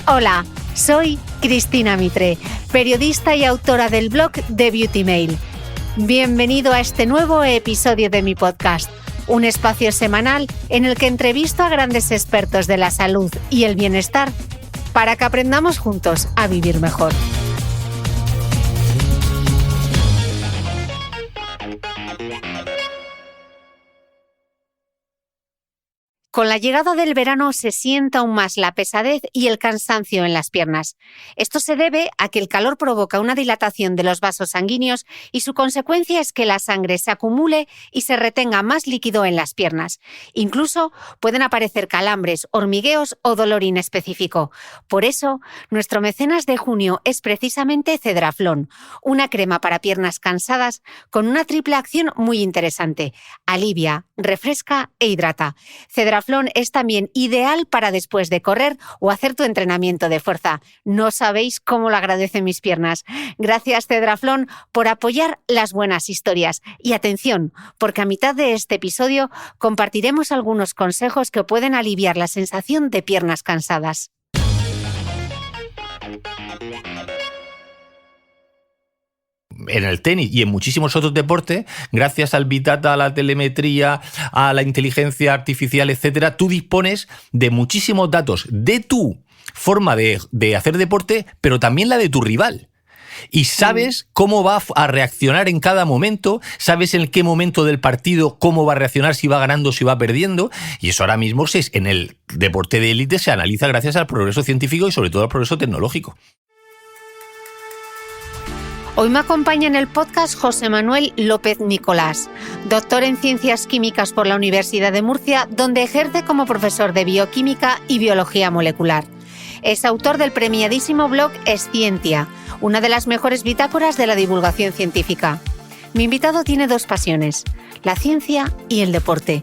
Hola, soy Cristina Mitre, periodista y autora del blog de Beauty Mail. Bienvenido a este nuevo episodio de mi podcast, un espacio semanal en el que entrevisto a grandes expertos de la salud y el bienestar para que aprendamos juntos a vivir mejor. Con la llegada del verano se siente aún más la pesadez y el cansancio en las piernas. Esto se debe a que el calor provoca una dilatación de los vasos sanguíneos y su consecuencia es que la sangre se acumule y se retenga más líquido en las piernas. Incluso pueden aparecer calambres, hormigueos o dolor inespecífico. Por eso, nuestro mecenas de junio es precisamente Cedraflón, una crema para piernas cansadas con una triple acción muy interesante. Alivia, refresca e hidrata. Cedraflón es también ideal para después de correr o hacer tu entrenamiento de fuerza. No sabéis cómo lo agradecen mis piernas. Gracias, Cedraflón, por apoyar las buenas historias. Y atención, porque a mitad de este episodio compartiremos algunos consejos que pueden aliviar la sensación de piernas cansadas. En el tenis y en muchísimos otros deportes, gracias al Big Data, a la telemetría, a la inteligencia artificial, etcétera, tú dispones de muchísimos datos de tu forma de hacer deporte, pero también la de tu rival. Y sabes cómo va a reaccionar en cada momento, sabes en qué momento del partido cómo va a reaccionar, si va ganando, si va perdiendo. Y eso ahora mismo en el deporte de élite se analiza gracias al progreso científico y sobre todo al progreso tecnológico. Hoy me acompaña en el podcast José Manuel López Nicolás, doctor en Ciencias Químicas por la Universidad de Murcia, donde ejerce como profesor de Bioquímica y Biología Molecular. Es autor del premiadísimo blog Escientia, una de las mejores bitácoras de la divulgación científica. Mi invitado tiene dos pasiones, la ciencia y el deporte.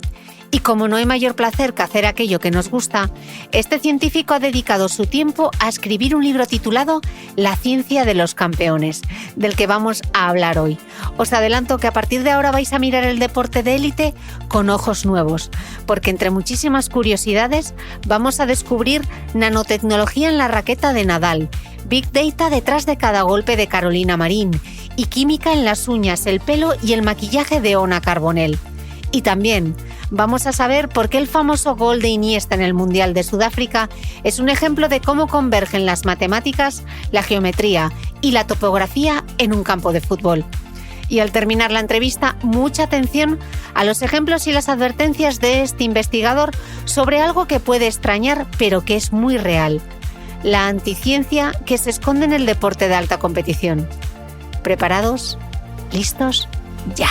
Y como no hay mayor placer que hacer aquello que nos gusta, este científico ha dedicado su tiempo a escribir un libro titulado La ciencia de los campeones, del que vamos a hablar hoy. Os adelanto que a partir de ahora vais a mirar el deporte de élite con ojos nuevos, porque entre muchísimas curiosidades vamos a descubrir nanotecnología en la raqueta de Nadal, Big Data detrás de cada golpe de Carolina Marín y química en las uñas, el pelo y el maquillaje de Ona Carbonell. Y también vamos a saber por qué el famoso gol de Iniesta en el Mundial de Sudáfrica es un ejemplo de cómo convergen las matemáticas, la geometría y la topografía en un campo de fútbol. Y al terminar la entrevista, mucha atención a los ejemplos y las advertencias de este investigador sobre algo que puede extrañar, pero que es muy real: la anticiencia que se esconde en el deporte de alta competición. ¿Preparados? ¿Listos? ¡Ya!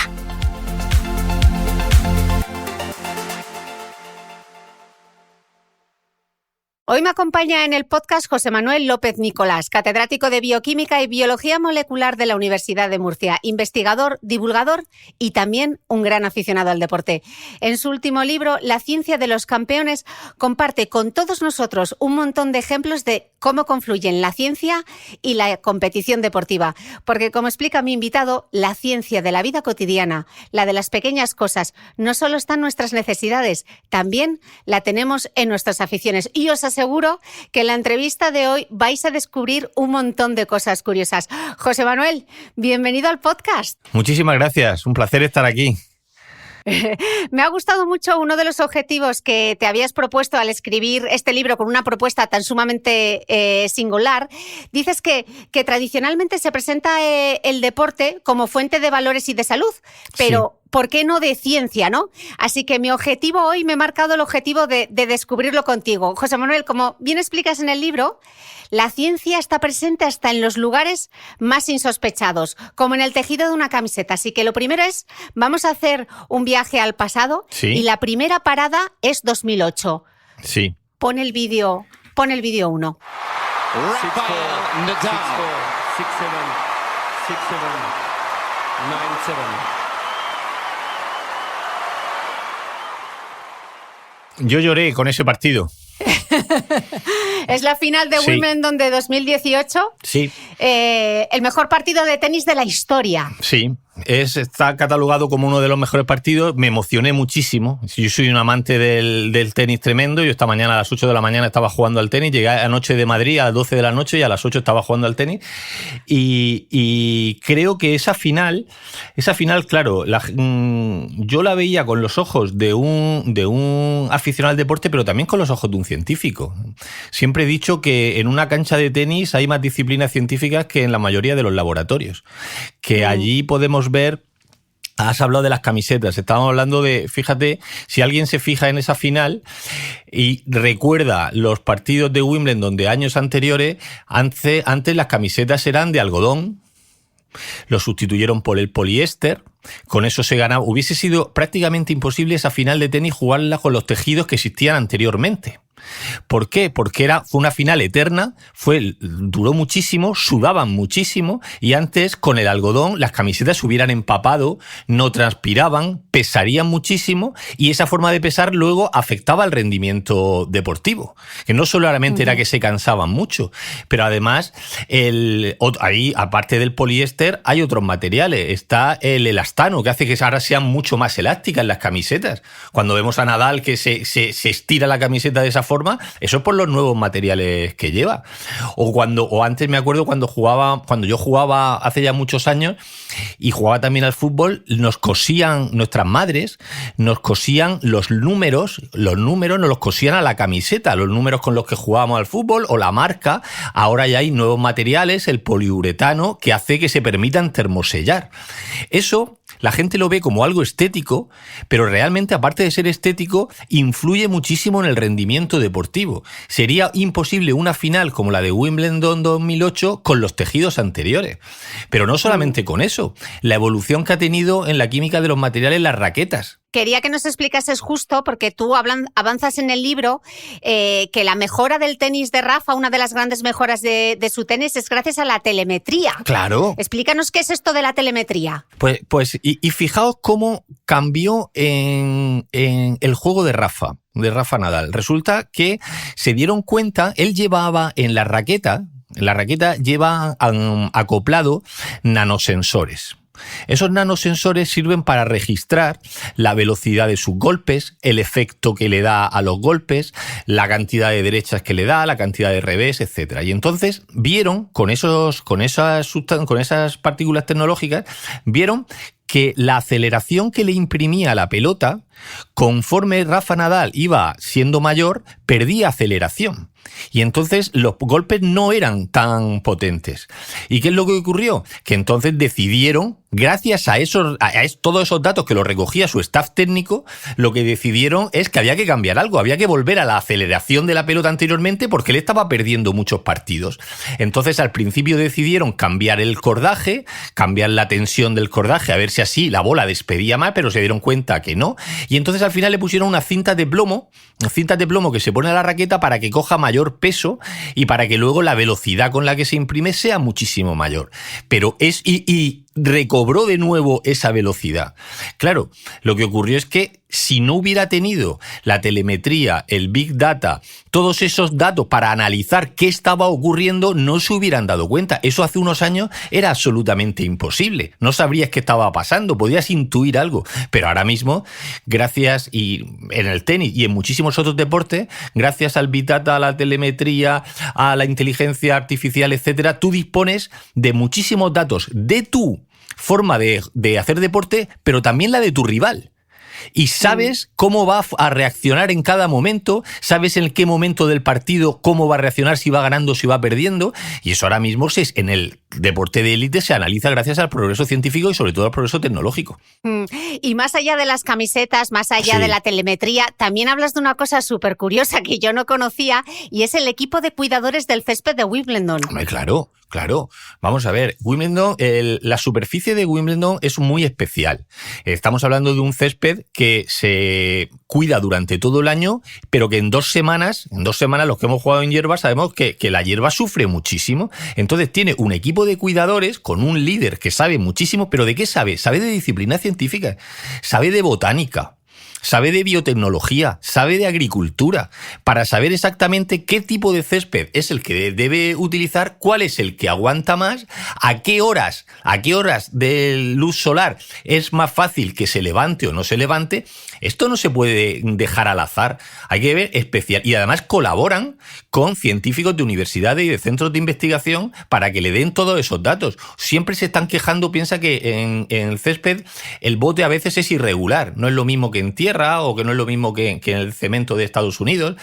Hoy me acompaña en el podcast José Manuel López Nicolás, catedrático de Bioquímica y Biología Molecular de la Universidad de Murcia, investigador, divulgador y también un gran aficionado al deporte. En su último libro, La ciencia de los campeones, comparte con todos nosotros un montón de ejemplos de cómo confluyen la ciencia y la competición deportiva. Porque, como explica mi invitado, la ciencia de la vida cotidiana, la de las pequeñas cosas, no solo está en nuestras necesidades, también la tenemos en nuestras aficiones. Y os aseguro que en la entrevista de hoy vais a descubrir un montón de cosas curiosas. José Manuel, bienvenido al podcast. Muchísimas gracias, un placer estar aquí. Me ha gustado mucho uno de los objetivos que te habías propuesto al escribir este libro con una propuesta tan sumamente singular. Dices que tradicionalmente se presenta el deporte como fuente de valores y de salud, pero sí, ¿por qué no de ciencia, no? Así que mi objetivo hoy, me he marcado el objetivo de descubrirlo contigo. José Manuel, como bien explicas en el libro, la ciencia está presente hasta en los lugares más insospechados, como en el tejido de una camiseta. Así que lo primero es, vamos a hacer un viaje al pasado, ¿sí? Y la primera parada es 2008. Sí. Pon el vídeo 1. Rafael Nadal. 6-4, 6-7, 6-7, 9-7. Yo lloré con ese partido. Es la final de Wimbledon de 2018. Sí. El mejor partido de tenis de la historia. Sí, está catalogado como uno de los mejores partidos. Me emocioné muchísimo. Yo soy un amante del tenis tremendo. Yo esta mañana a las 8 de la mañana estaba jugando al tenis. Llegué anoche de Madrid a las 12 de la noche y a las 8 estaba jugando al tenis. Y creo que esa final, claro, yo la veía con los ojos de un aficionado al deporte, pero también con los ojos de un científico. Siempre he dicho que en una cancha de tenis hay más disciplinas científicas que en la mayoría de los laboratorios. Que allí podemos ver. Has hablado de las camisetas, estábamos hablando de, fíjate, si alguien se fija en esa final y recuerda los partidos de Wimbledon de años anteriores, antes las camisetas eran de algodón, lo sustituyeron por el poliéster, con eso se ganaba. Hubiese sido prácticamente imposible esa final de tenis jugarla con los tejidos que existían anteriormente. ¿Por qué? Porque fue una final eterna, duró muchísimo, sudaban muchísimo y antes con el algodón las camisetas se hubieran empapado, no transpiraban, pesarían muchísimo y esa forma de pesar luego afectaba al rendimiento deportivo, que no solamente era que se cansaban mucho, pero además ahí, aparte del poliéster, hay otros materiales. Está el elastano, que hace que ahora sean mucho más elásticas las camisetas. Cuando vemos a Nadal que se estira la camiseta de esa forma, eso es por los nuevos materiales que lleva. O antes me acuerdo cuando yo jugaba hace ya muchos años y jugaba también al fútbol, nuestras madres nos cosían los números nos los cosían a la camiseta, los números con los que jugábamos al fútbol o la marca. Ahora ya hay nuevos materiales, el poliuretano, que hace que se permitan termosellar. Eso la gente lo ve como algo estético, pero realmente, aparte de ser estético, influye muchísimo en el rendimiento deportivo. Sería imposible una final como la de Wimbledon 2008 con los tejidos anteriores. Pero no solamente con eso, la evolución que ha tenido en la química de los materiales las raquetas. Quería que nos explicases justo, porque tú avanzas en el libro que la mejora del tenis de Rafa, una de las grandes mejoras de su tenis, es gracias a la telemetría. Claro. Explícanos qué es esto de la telemetría. Pues fijaos cómo cambió en el juego de Rafa Nadal. Resulta que se dieron cuenta, él llevaba en la raqueta lleva acoplado nanosensores. Esos nanosensores sirven para registrar la velocidad de sus golpes, el efecto que le da a los golpes, la cantidad de derechas que le da, la cantidad de revés, etc. Y entonces vieron, con esas partículas tecnológicas, vieron que la aceleración que le imprimía a la pelota, conforme Rafa Nadal iba siendo mayor, perdía aceleración. Y entonces los golpes no eran tan potentes. ¿Y qué es lo que ocurrió? Que entonces decidieron, gracias a todos esos datos que los recogía su staff técnico, lo que decidieron es que había que cambiar algo, había que volver a la aceleración de la pelota anteriormente porque él estaba perdiendo muchos partidos. Entonces al principio decidieron cambiar el cordaje, cambiar la tensión del cordaje, a ver si así la bola despedía más, pero se dieron cuenta que no. Y entonces al final le pusieron unas cintas de plomo que se pone a la raqueta para que coja mayor peso y para que luego la velocidad con la que se imprime sea muchísimo mayor. Pero y recobró de nuevo esa velocidad. Claro, lo que ocurrió es que si no hubiera tenido la telemetría, el Big Data, todos esos datos para analizar qué estaba ocurriendo, no se hubieran dado cuenta. Eso hace unos años era absolutamente imposible. No sabrías qué estaba pasando, podías intuir algo. Pero ahora mismo, gracias, y en el tenis y en muchísimos otros deportes, gracias al Big Data, a la telemetría, a la inteligencia artificial, etcétera, tú dispones de muchísimos datos de tu forma de hacer deporte, pero también la de tu rival. Y sabes cómo va a reaccionar en cada momento, sabes en qué momento del partido cómo va a reaccionar, si va ganando, si va perdiendo, y eso ahora mismo en el deporte de élite se analiza gracias al progreso científico y sobre todo al progreso tecnológico. Y más allá de las camisetas, más allá de la telemetría, también hablas de una cosa súper curiosa que yo no conocía, y es el equipo de cuidadores del césped de Wimbledon. Claro. Vamos a ver, Wimbledon, la superficie de Wimbledon es muy especial. Estamos hablando de un césped que se cuida durante todo el año, pero que en 2 semanas los que hemos jugado en hierba sabemos que la hierba sufre muchísimo. Entonces tiene un equipo de cuidadores con un líder que sabe muchísimo, pero ¿de qué sabe? Sabe de disciplina científica, sabe de botánica, sabe de biotecnología, sabe de agricultura, para saber exactamente qué tipo de césped es el que debe utilizar, cuál es el que aguanta más, a qué horas de luz solar es más fácil que se levante o no se levante. Esto no se puede dejar al azar, hay que ver especial. Y además colaboran con científicos de universidades y de centros de investigación para que le den todos esos datos. Siempre se están quejando, piensa que en el césped el bote a veces es irregular, no es lo mismo que en tierra o que no es lo mismo que en el cemento de Estados Unidos.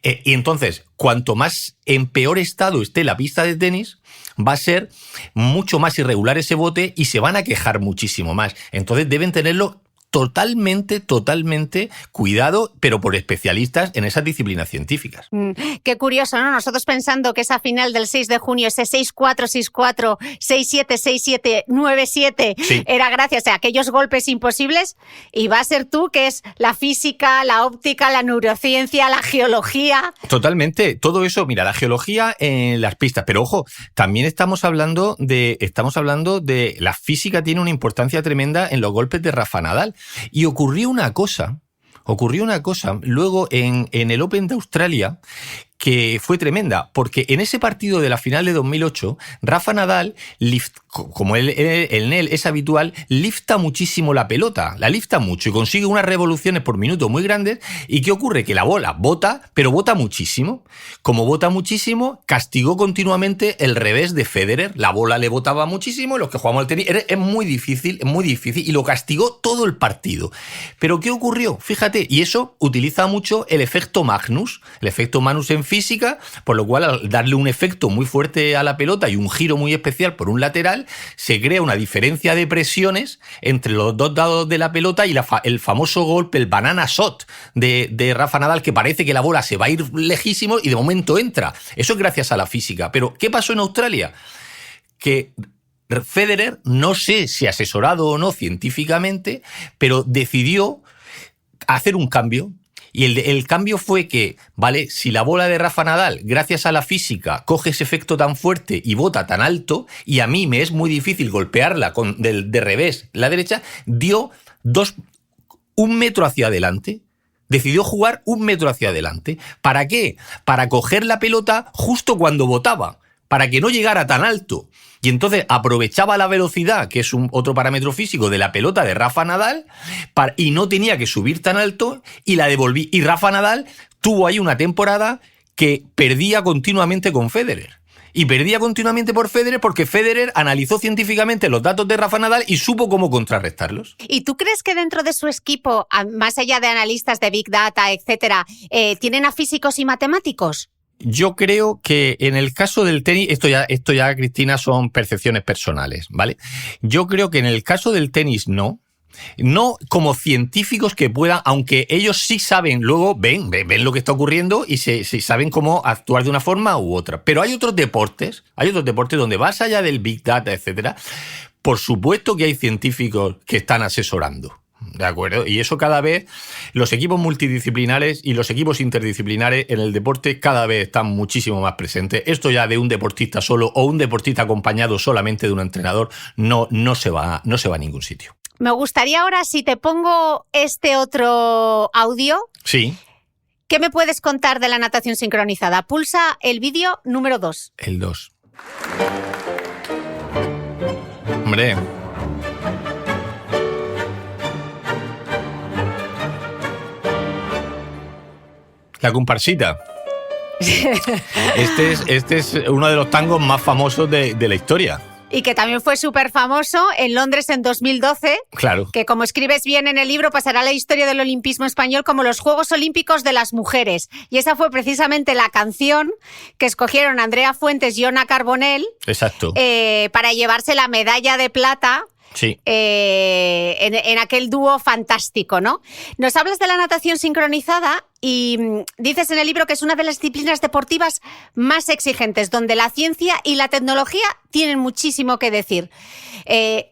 Y entonces, cuanto más en peor estado esté la pista de tenis, va a ser mucho más irregular ese bote y se van a quejar muchísimo más. Entonces deben tenerlo totalmente cuidado, pero por especialistas en esas disciplinas científicas. Qué curioso, ¿no? Nosotros pensando que esa final del 6 de junio, ese 6-4, 6-4, 6-7, 6-7, 9-7, sí, era gracias a aquellos golpes imposibles, y va a ser tú, que es la física, la óptica, la neurociencia, la geología. Totalmente, todo eso, mira, la geología en las pistas, pero ojo, también estamos hablando de la física, tiene una importancia tremenda en los golpes de Rafa Nadal. Y ocurrió una cosa luego en el Open de Australia que fue tremenda, porque en ese partido de la final de 2008, Rafa Nadal, como en él es habitual, lifta muchísimo la pelota, la lifta mucho y consigue unas revoluciones por minuto muy grandes. ¿Y qué ocurre? Que la bola bota, pero bota muchísimo. Como bota muchísimo, castigó continuamente el revés de Federer. La bola le botaba muchísimo, los que jugamos al tenis, es muy difícil, y lo castigó todo el partido. ¿Pero qué ocurrió? Fíjate, y eso utiliza mucho el efecto Magnus en física, por lo cual al darle un efecto muy fuerte a la pelota y un giro muy especial por un lateral, se crea una diferencia de presiones entre los dos lados de la pelota y el famoso golpe, el banana shot de Rafa Nadal, que parece que la bola se va a ir lejísimo y de momento entra. Eso es gracias a la física. Pero ¿qué pasó en Australia? Que Federer, no sé si asesorado o no científicamente, pero decidió hacer un cambio. Y el cambio fue que, vale, si la bola de Rafa Nadal, gracias a la física, coge ese efecto tan fuerte y bota tan alto, y a mí me es muy difícil golpearla de revés la derecha, dio 1 metro hacia adelante. Decidió jugar 1 metro hacia adelante. ¿Para qué? Para coger la pelota justo cuando botaba, para que no llegara tan alto. Y entonces aprovechaba la velocidad, que es otro parámetro físico de la pelota de Rafa Nadal, y no tenía que subir tan alto, y la devolví. Y Rafa Nadal tuvo ahí una temporada que perdía continuamente con Federer. Y perdía continuamente por Federer porque Federer analizó científicamente los datos de Rafa Nadal y supo cómo contrarrestarlos. ¿Y tú crees que dentro de su equipo, más allá de analistas de Big Data, etcétera, tienen a físicos y matemáticos? Yo creo que en el caso del tenis, esto ya, Cristina, son percepciones personales, ¿vale? Yo creo que en el caso del tenis no como científicos que puedan, aunque ellos sí saben, luego ven lo que está ocurriendo y se saben cómo actuar de una forma u otra. Pero hay otros deportes donde más allá del Big Data, etcétera, por supuesto que hay científicos que están asesorando. ¿De acuerdo? Y eso cada vez, los equipos multidisciplinares y los equipos interdisciplinares en el deporte cada vez están muchísimo más presentes. Esto ya de un deportista solo o un deportista acompañado solamente de un entrenador no se va a ningún sitio. Me gustaría ahora, si te pongo este otro audio. Sí. ¿Qué me puedes contar de la natación sincronizada? Pulsa el vídeo número 2. El 2. Hombre. La comparsita. Este es uno de los tangos más famosos de la historia. Y que también fue súper famoso en Londres en 2012. Claro. Que, como escribes bien en el libro, pasará a la historia del olimpismo español como los Juegos Olímpicos de las Mujeres. Y esa fue precisamente la canción que escogieron Andrea Fuentes y Ona Carbonell. Exacto. Para llevarse la medalla de plata. Sí. En aquel dúo fantástico, ¿no? Nos hablas de la natación sincronizada y dices en el libro que es una de las disciplinas deportivas más exigentes, donde la ciencia y la tecnología tienen muchísimo que decir.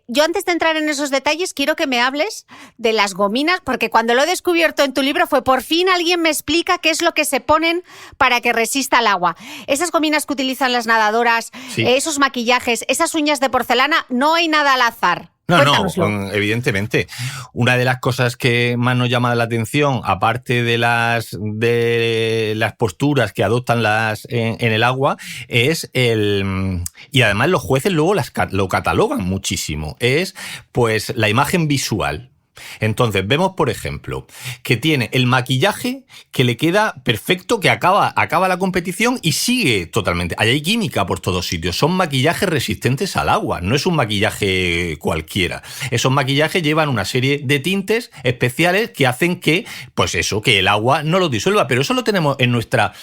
Yo, antes de entrar en esos detalles, quiero que me hables de las gominas, porque cuando lo he descubierto en tu libro fue: por fin alguien me explica qué es lo que se ponen para que resista el agua. Esas gominas que utilizan las nadadoras, sí, esos maquillajes, esas uñas de porcelana, no hay nada al azar. Cuéntanoslo. Evidentemente. Una de las cosas que más nos llama la atención, aparte de las posturas que adoptan en el agua, es y además los jueces luego lo catalogan muchísimo, es pues la imagen visual. Entonces, vemos, por ejemplo, que tiene el maquillaje que le queda perfecto, que acaba la competición y sigue totalmente. Ahí hay química por todos sitios. Son maquillajes resistentes al agua, no es un maquillaje cualquiera. Esos maquillajes llevan una serie de tintes especiales que hacen que, pues eso, que el agua no los disuelva. Pero eso lo tenemos en nuestra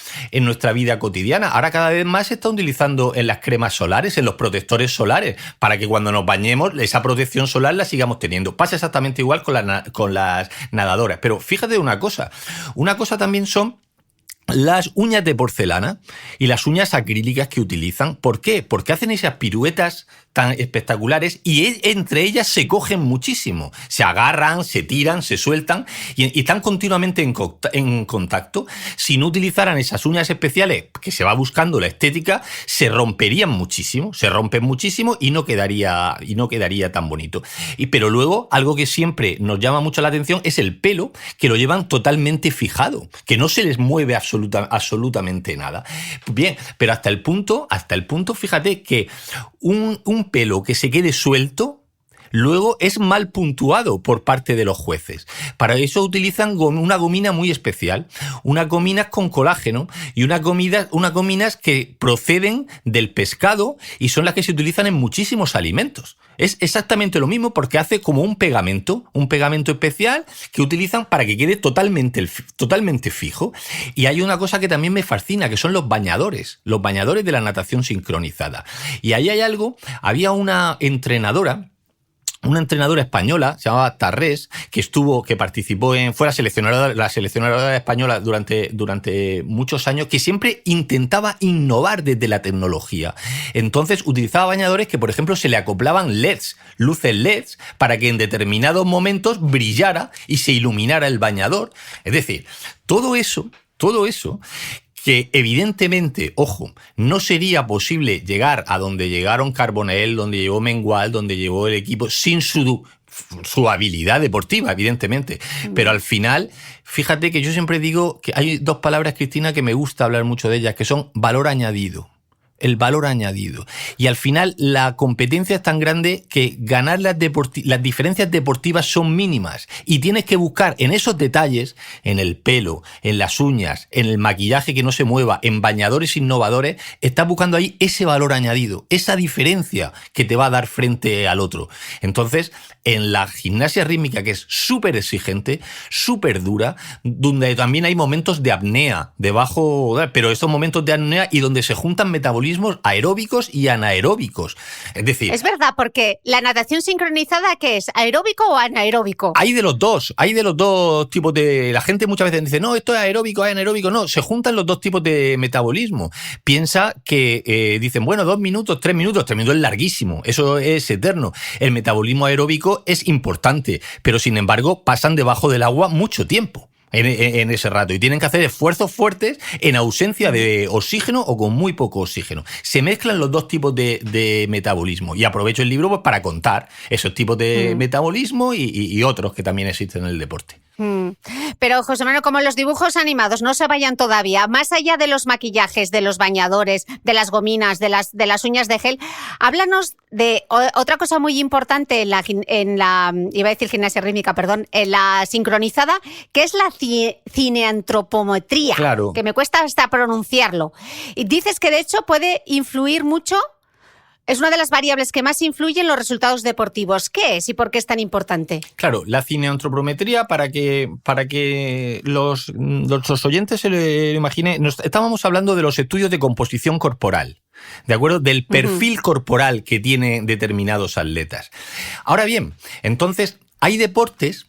vida cotidiana. Ahora cada vez más se está utilizando en las cremas solares, en los protectores solares, para que cuando nos bañemos esa protección solar la sigamos teniendo. Pasa exactamente igual con las nadadoras. Pero fíjate una cosa también son las uñas de porcelana y las uñas acrílicas que utilizan. ¿Por qué? Porque hacen esas piruetas tan espectaculares y entre ellas se cogen muchísimo. Se agarran, se tiran, se sueltan y están continuamente en contacto. Si no utilizaran esas uñas especiales, que se va buscando la estética, se romperían muchísimo, se rompen muchísimo y no quedaría tan bonito. Pero luego, algo que siempre nos llama mucho la atención es el pelo, que lo llevan totalmente fijado, que no se les mueve absolutamente nada. Bien, pero hasta el punto, fíjate que un pelo que se quede suelto luego es mal puntuado por parte de los jueces. Para eso utilizan una gomina muy especial, unas gominas con colágeno y unas gominas que proceden del pescado y son las que se utilizan en muchísimos alimentos. Es exactamente lo mismo porque hace como un pegamento especial que utilizan para que quede totalmente fijo. Y hay una cosa que también me fascina, que son los bañadores de la natación sincronizada. Y ahí hay algo, había una entrenadora española, se llamaba Tarrés, que participó fue la seleccionadora española durante muchos años, que siempre intentaba innovar desde la tecnología. Entonces utilizaba bañadores que, por ejemplo, se le acoplaban luces LEDs, para que en determinados momentos brillara y se iluminara el bañador. Es decir, todo eso que evidentemente, ojo, no sería posible llegar a donde llegaron Carbonell, donde llegó Mengual, donde llegó el equipo, sin su habilidad deportiva, evidentemente. Pero al final, fíjate que yo siempre digo que hay dos palabras, Cristina, que me gusta hablar mucho de ellas, que son valor añadido. El valor añadido. Y al final la competencia es tan grande que ganar las diferencias deportivas son mínimas y tienes que buscar en esos detalles, en el pelo, en las uñas, en el maquillaje que no se mueva, en bañadores innovadores, estás buscando ahí ese valor añadido, esa diferencia que te va a dar frente al otro. Entonces, en la gimnasia rítmica, que es súper exigente, súper dura, donde también hay momentos de apnea, pero estos momentos de apnea y donde se juntan metabolismos aeróbicos y anaeróbicos. Es decir, es verdad, porque la natación sincronizada, ¿qué es? ¿Aeróbico o anaeróbico? Hay de los dos tipos de... La gente muchas veces dice, no, esto es aeróbico, es anaeróbico. No, se juntan los dos tipos de metabolismo. Piensa que dicen, bueno, 2 minutos, 3 minutos. 3 minutos es larguísimo, eso es eterno. El metabolismo aeróbico es importante, pero sin embargo pasan debajo del agua mucho tiempo en ese rato y tienen que hacer esfuerzos fuertes en ausencia de oxígeno o con muy poco oxígeno. Se mezclan los dos tipos de metabolismo y aprovecho el libro pues para contar esos tipos de metabolismo y otros que también existen en el deporte. Pero, José Manuel, como los dibujos animados no se vayan todavía, más allá de los maquillajes, de los bañadores, de las gominas, de las uñas de gel, háblanos de otra cosa muy importante en la iba a decir gimnasia rítmica, perdón, en la sincronizada, que es la cineantropometría, claro, que me cuesta hasta pronunciarlo. Y dices que de hecho puede influir mucho. Es una de las variables que más influyen en los resultados deportivos. ¿Qué es y por qué es tan importante? Claro, la cineantropometría, para que los oyentes se lo imaginen, estábamos hablando de los estudios de composición corporal, ¿de acuerdo? Del perfil corporal que tienen determinados atletas. Ahora bien, entonces, hay deportes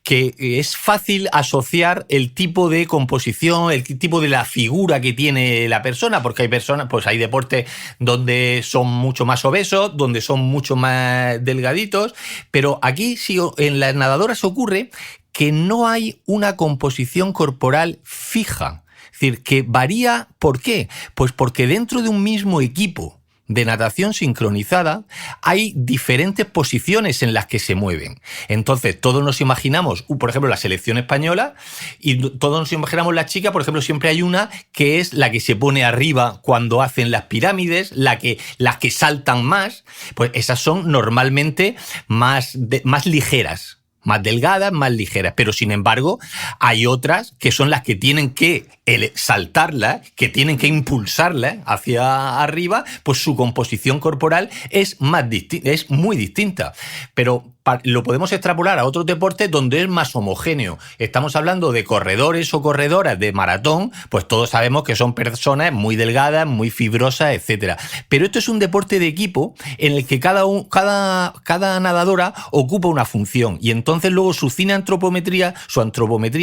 que es fácil asociar el tipo de composición, el tipo de la figura que tiene la persona, porque hay personas, pues hay deportes donde son mucho más obesos, donde son mucho más delgaditos, pero aquí sí, en las nadadoras ocurre que no hay una composición corporal fija, es decir, que varía. ¿Por qué? Pues porque dentro de un mismo equipo de natación sincronizada hay diferentes posiciones en las que se mueven. Entonces, todos nos imaginamos, por ejemplo, la selección española, y todos nos imaginamos la chica, por ejemplo, siempre hay una que es la que se pone arriba cuando hacen las pirámides, las que saltan más, pues esas son normalmente más ligeras. Más delgadas, más ligeras. Pero, sin embargo, hay otras que son las que tienen que saltarla, que tienen que impulsarla hacia arriba, pues su composición corporal es muy distinta. Pero lo podemos extrapolar a otros deportes donde es más homogéneo. Estamos hablando de corredores o corredoras de maratón, pues todos sabemos que son personas muy delgadas, muy fibrosas, etcétera. Pero esto es un deporte de equipo en el que cada nadadora ocupa una función, y entonces luego su antropometría,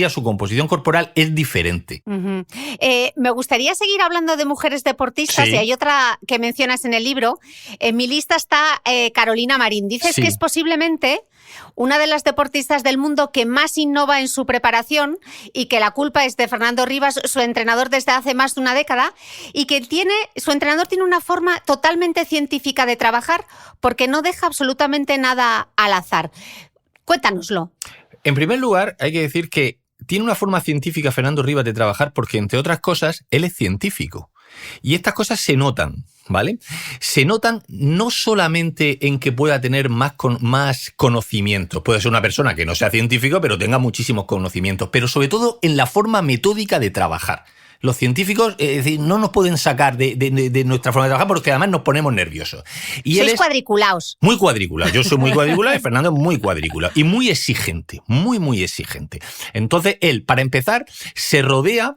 su composición corporal es diferente. Uh-huh. Me gustaría seguir hablando de mujeres deportistas, sí. Y hay otra que mencionas en el libro. En mi lista está Carolina Marín. Dices sí. Que es posiblemente una de las deportistas del mundo que más innova en su preparación y que la culpa es de Fernando Rivas, su entrenador desde hace más de una década, y que su entrenador tiene una forma totalmente científica de trabajar porque no deja absolutamente nada al azar. Cuéntanoslo. En primer lugar, hay que decir que tiene una forma científica Fernando Rivas de trabajar porque, entre otras cosas, él es científico. Y estas cosas se notan, ¿vale? Se notan no solamente en que pueda tener más conocimientos. Puede ser una persona que no sea científico, pero tenga muchísimos conocimientos. Pero sobre todo en la forma metódica de trabajar. Los científicos no nos pueden sacar de nuestra forma de trabajar porque además nos ponemos nerviosos. Y sois cuadriculados. Muy cuadriculado. Yo soy muy cuadriculado y Fernando es muy cuadriculado. Y muy exigente, muy exigente. Entonces él, para empezar, se rodea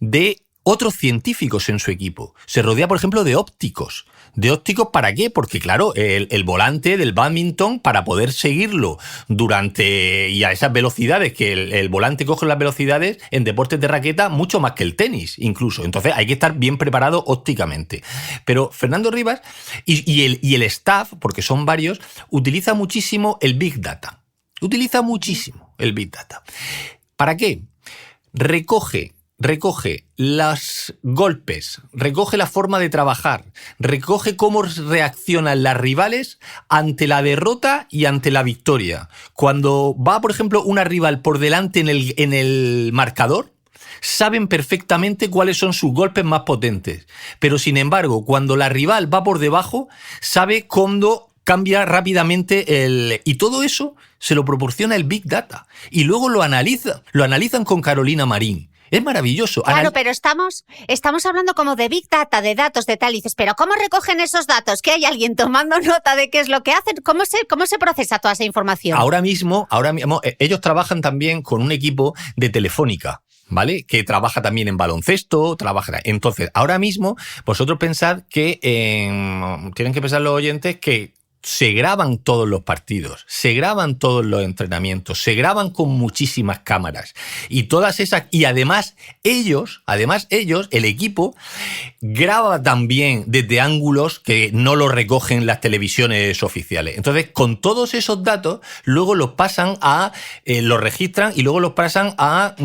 de otros científicos en su equipo. Se rodea, por ejemplo, de ópticos. ¿De ópticos para qué? Porque, claro, el volante del bádminton, para poder seguirlo y a esas velocidades, que el volante coge las velocidades en deportes de raqueta mucho más que el tenis, incluso. Entonces hay que estar bien preparado ópticamente. Pero Fernando Rivas y el staff, porque son varios, utiliza muchísimo el Big Data. Utiliza muchísimo el Big Data. ¿Para qué? Recoge los golpes, recoge la forma de trabajar, recoge cómo reaccionan las rivales ante la derrota y ante la victoria. Cuando va, por ejemplo, una rival por delante en el marcador, saben perfectamente cuáles son sus golpes más potentes. Pero, sin embargo, cuando la rival va por debajo, sabe cuándo cambia rápidamente y todo eso se lo proporciona el Big Data. Y luego lo analizan con Carolina Marín. Es maravilloso. Claro, pero estamos hablando como de Big Data, de datos, de tal. Y dices, ¿pero cómo recogen esos datos? ¿Que hay alguien tomando nota de qué es lo que hacen? ¿Cómo se procesa toda esa información? Ahora mismo, ellos trabajan también con un equipo de Telefónica, ¿vale? Que trabaja también en baloncesto, Entonces, ahora mismo, vosotros pensad que tienen que pensar los oyentes que se graban todos los partidos, se graban todos los entrenamientos, se graban con muchísimas cámaras y todas esas, y además ellos, el equipo, graba también desde ángulos que no los recogen las televisiones oficiales. Entonces, con todos esos datos, luego los pasan los registran y luego los pasan a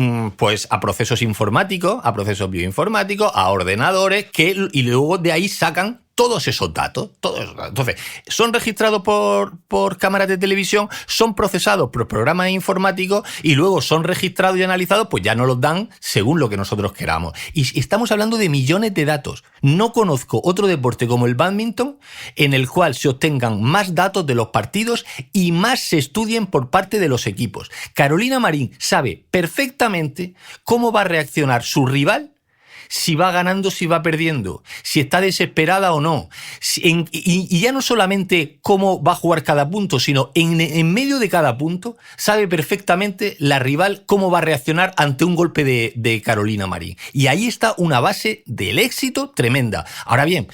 procesos informáticos, a procesos bioinformáticos, a ordenadores, y luego de ahí sacan todos esos datos. Entonces, son registrados por cámaras de televisión, son procesados por programas informáticos y luego son registrados y analizados, pues ya nos los dan según lo que nosotros queramos. Y estamos hablando de millones de datos. No conozco otro deporte como el bádminton en el cual se obtengan más datos de los partidos y más se estudien por parte de los equipos. Carolina Marín sabe perfectamente cómo va a reaccionar su rival, si va ganando, si va perdiendo, si está desesperada o no. Y ya no solamente cómo va a jugar cada punto, sino en medio de cada punto sabe perfectamente la rival cómo va a reaccionar ante un golpe de Carolina Marín. Y ahí está una base del éxito tremenda. Ahora bien,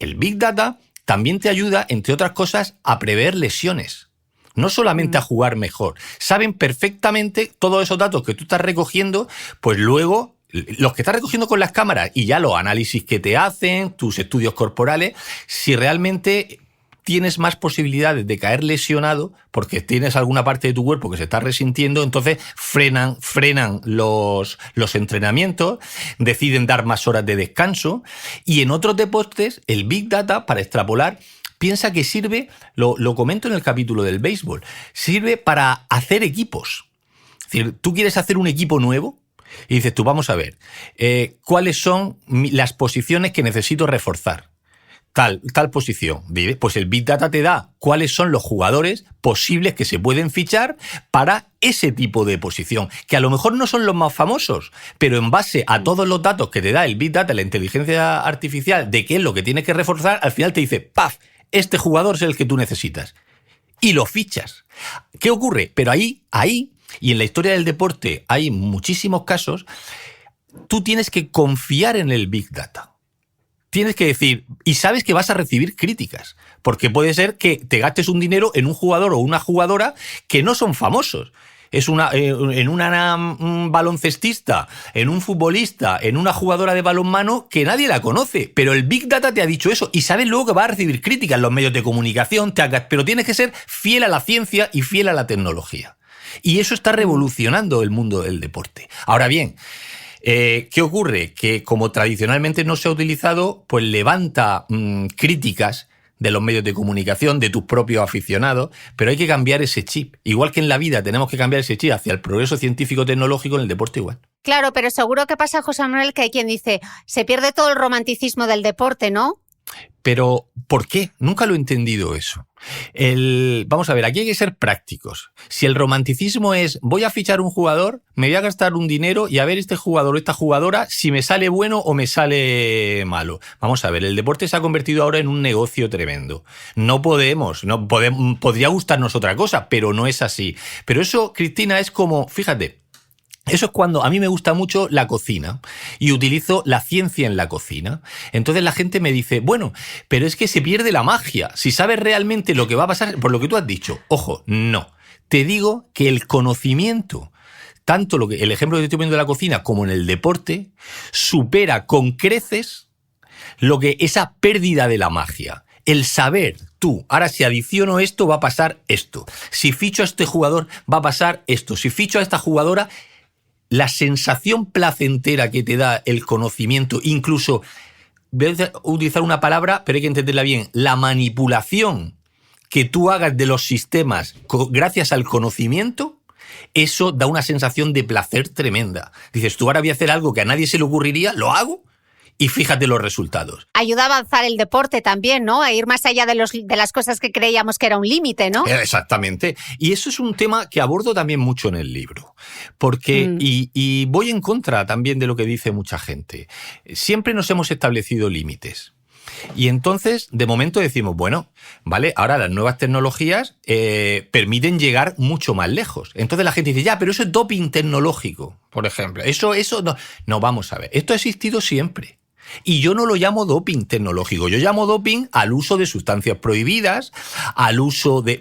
el Big Data también te ayuda, entre otras cosas, a prever lesiones. No solamente a jugar mejor. Saben perfectamente todos esos datos que tú estás recogiendo, pues luego los que estás recogiendo con las cámaras y ya los análisis que te hacen, tus estudios corporales, si realmente tienes más posibilidades de caer lesionado porque tienes alguna parte de tu cuerpo que se está resintiendo, entonces frenan los entrenamientos, deciden dar más horas de descanso. Y en otros deportes, el Big Data, para extrapolar, piensa que sirve, lo comento en el capítulo del béisbol, sirve para hacer equipos. Es decir, tú quieres hacer un equipo nuevo y dices tú, vamos a ver, ¿cuáles son las posiciones que necesito reforzar? Tal posición. Pues el Big Data te da cuáles son los jugadores posibles que se pueden fichar para ese tipo de posición, que a lo mejor no son los más famosos, pero en base a todos los datos que te da el Big Data, la inteligencia artificial, de qué es lo que tienes que reforzar, al final te dice, ¡paf!, este jugador es el que tú necesitas. Y lo fichas. ¿Qué ocurre? Pero ahí, y en la historia del deporte hay muchísimos casos, tú tienes que confiar en el Big Data. Tienes que decir, y sabes que vas a recibir críticas, porque puede ser que te gastes un dinero en un jugador o una jugadora que no son famosos. Es un baloncestista, en un futbolista, en una jugadora de balonmano que nadie la conoce, pero el Big Data te ha dicho eso y sabes luego que va a recibir críticas en los medios de comunicación, pero tienes que ser fiel a la ciencia y fiel a la tecnología. Y eso está revolucionando el mundo del deporte. Ahora bien, ¿qué ocurre? Que como tradicionalmente no se ha utilizado, pues levanta críticas de los medios de comunicación, de tus propios aficionados, pero hay que cambiar ese chip. Igual que en la vida tenemos que cambiar ese chip hacia el progreso científico-tecnológico, en el deporte igual. Claro, pero seguro que pasa, José Manuel, que hay quien dice, se pierde todo el romanticismo del deporte, ¿no? Pero, ¿por qué? Nunca lo he entendido eso. Vamos a ver, aquí hay que ser prácticos. Si el romanticismo es, voy a fichar un jugador, me voy a gastar un dinero y a ver este jugador o esta jugadora si me sale bueno o me sale malo. Vamos a ver, el deporte se ha convertido ahora en un negocio tremendo. Podría gustarnos otra cosa, pero no es así. Pero eso, Cristina, es como, fíjate, eso es cuando a mí me gusta mucho la cocina y utilizo la ciencia en la cocina. Entonces la gente me dice, bueno, pero es que se pierde la magia. Si sabes realmente lo que va a pasar, por lo que tú has dicho, ojo, no. Te digo que el conocimiento, tanto el ejemplo que te estoy poniendo de la cocina como en el deporte, supera con creces esa pérdida de la magia. El saber, tú, ahora si adiciono esto va a pasar esto. Si ficho a este jugador va a pasar esto. Si ficho a esta jugadora, la sensación placentera que te da el conocimiento, incluso, voy a utilizar una palabra, pero hay que entenderla bien, la manipulación que tú hagas de los sistemas gracias al conocimiento, eso da una sensación de placer tremenda. Dices, tú ahora voy a hacer algo que a nadie se le ocurriría, lo hago, y fíjate los resultados. Ayuda a avanzar el deporte también, ¿no? A ir más allá de las cosas que creíamos que era un límite, ¿no? Exactamente. Y eso es un tema que abordo también mucho en el libro. Porque, y voy en contra también de lo que dice mucha gente. Siempre nos hemos establecido límites. Y entonces, de momento decimos, bueno, vale, ahora las nuevas tecnologías permiten llegar mucho más lejos. Entonces la gente dice, ya, pero eso es doping tecnológico, por ejemplo. Eso no. No, vamos a ver. Esto ha existido siempre. Y yo no lo llamo doping tecnológico, yo llamo doping al uso de sustancias prohibidas,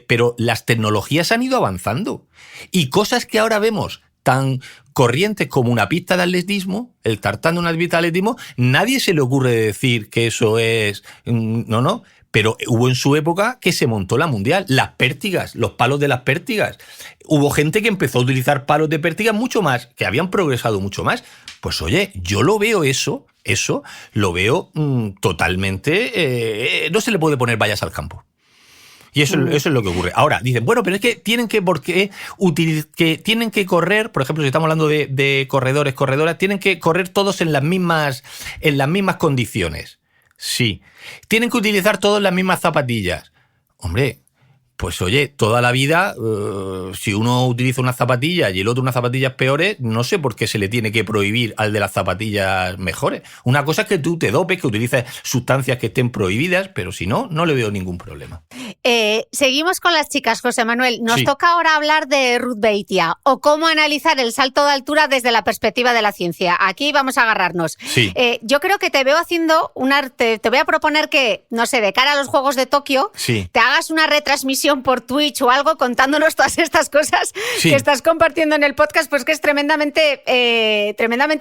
pero las tecnologías han ido avanzando. Y cosas que ahora vemos tan corrientes como una pista de atletismo, el tartán de una pista de atletismo, nadie se le ocurre decir que eso es... No. Pero hubo en su época que se montó la mundial, las pértigas, los palos de las pértigas. Hubo gente que empezó a utilizar palos de pértigas mucho más, que habían progresado mucho más. Pues oye, yo lo veo eso lo veo totalmente... no se le puede poner vallas al campo. Y eso es lo que ocurre. Ahora, dicen, bueno, pero es que tienen que correr, por ejemplo, si estamos hablando de corredoras, tienen que correr todos en las mismas condiciones. Sí. ¿Tienen que utilizar todas las mismas zapatillas? Hombre, pues oye, toda la vida, si uno utiliza unas zapatillas y el otro unas zapatillas peores, no sé por qué se le tiene que prohibir al de las zapatillas mejores. Una cosa es que tú te dopes, que utilices sustancias que estén prohibidas, pero si no, no le veo ningún problema. Seguimos con las chicas, José Manuel. Nos toca ahora hablar de Ruth Beitia o cómo analizar el salto de altura desde la perspectiva de la ciencia. Aquí vamos a agarrarnos. Sí. Yo creo que te veo haciendo te voy a proponer que, no sé, de cara a los Juegos de Tokio, sí, te hagas una retransmisión transmisión por Twitch o algo contándonos todas estas cosas que estás compartiendo en el podcast, pues que es tremendamente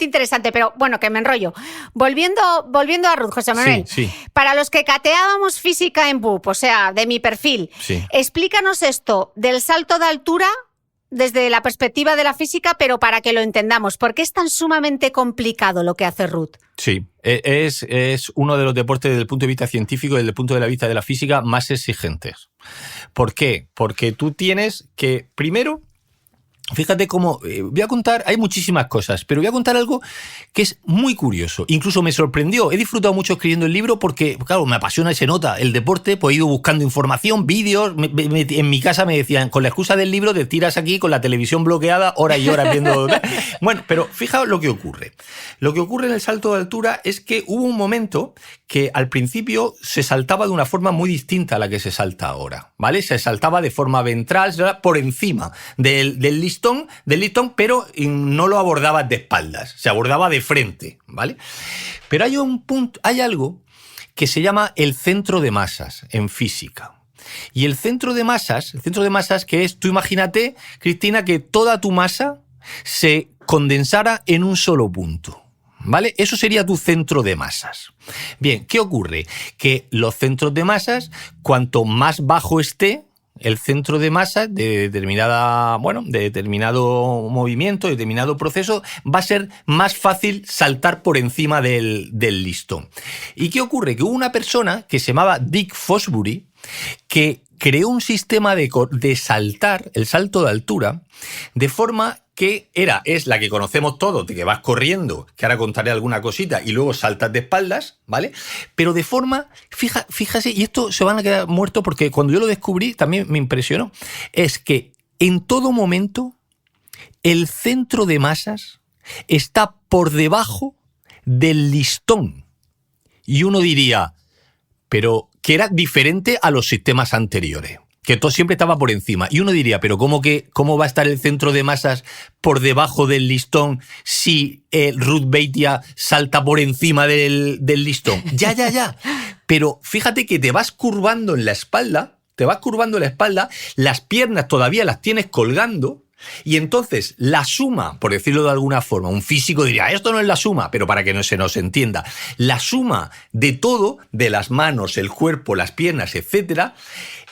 interesante. Pero bueno, que me enrollo. Volviendo a Ruth, José Manuel, para los que cateábamos física en BUP, o sea, de mi perfil, explícanos esto del salto de altura desde la perspectiva de la física, pero para que lo entendamos. ¿Por qué es tan sumamente complicado lo que hace Ruth? Sí, es uno de los deportes desde el punto de vista científico y desde el punto de vista de la física más exigentes. ¿Por qué? Porque tú tienes que, primero, fíjate cómo, voy a contar, hay muchísimas cosas, pero voy a contar algo que es muy curioso. Incluso me sorprendió, he disfrutado mucho escribiendo el libro porque, claro, me apasiona y se nota el deporte, pues he ido buscando información, vídeos, en mi casa me decían, con la excusa del libro te tiras aquí con la televisión bloqueada, horas y horas viendo... Bueno, pero fijaos lo que ocurre. Lo que ocurre en el salto de altura es que hubo un momento que al principio se saltaba de una forma muy distinta a la que se salta ahora, ¿vale? Se saltaba de forma ventral, por encima del listón, pero no lo abordabas de espaldas, se abordaba de frente, ¿vale? Pero hay un punto, hay algo que se llama el centro de masas en física. Y el centro de masas que es, tú imagínate, Cristina, que toda tu masa se condensara en un solo punto, ¿vale? Eso sería tu centro de masas. Bien, ¿qué ocurre? Que los centros de masas, cuanto más bajo esté el centro de masa de determinado movimiento, de determinado proceso, va a ser más fácil saltar por encima del listón. ¿Y qué ocurre? Que hubo una persona que se llamaba Dick Fosbury que creó un sistema de saltar, el salto de altura, de forma que es la que conocemos todos, de que vas corriendo, que ahora contaré alguna cosita, y luego saltas de espaldas, ¿vale? Pero de forma, fíjase, y esto se van a quedar muertos porque cuando yo lo descubrí también me impresionó, es que en todo momento el centro de masas está por debajo del listón. Y uno diría, pero que era diferente a los sistemas anteriores, que todo siempre estaba por encima. Y uno diría, pero ¿cómo va a estar el centro de masas por debajo del listón si Ruth Beitia salta por encima del listón? Ya. Pero fíjate que te vas curvando en la espalda, las piernas todavía las tienes colgando, y entonces la suma, por decirlo de alguna forma, un físico diría, esto no es la suma, pero para que no se nos entienda, la suma de todo, de las manos, el cuerpo, las piernas, etcétera,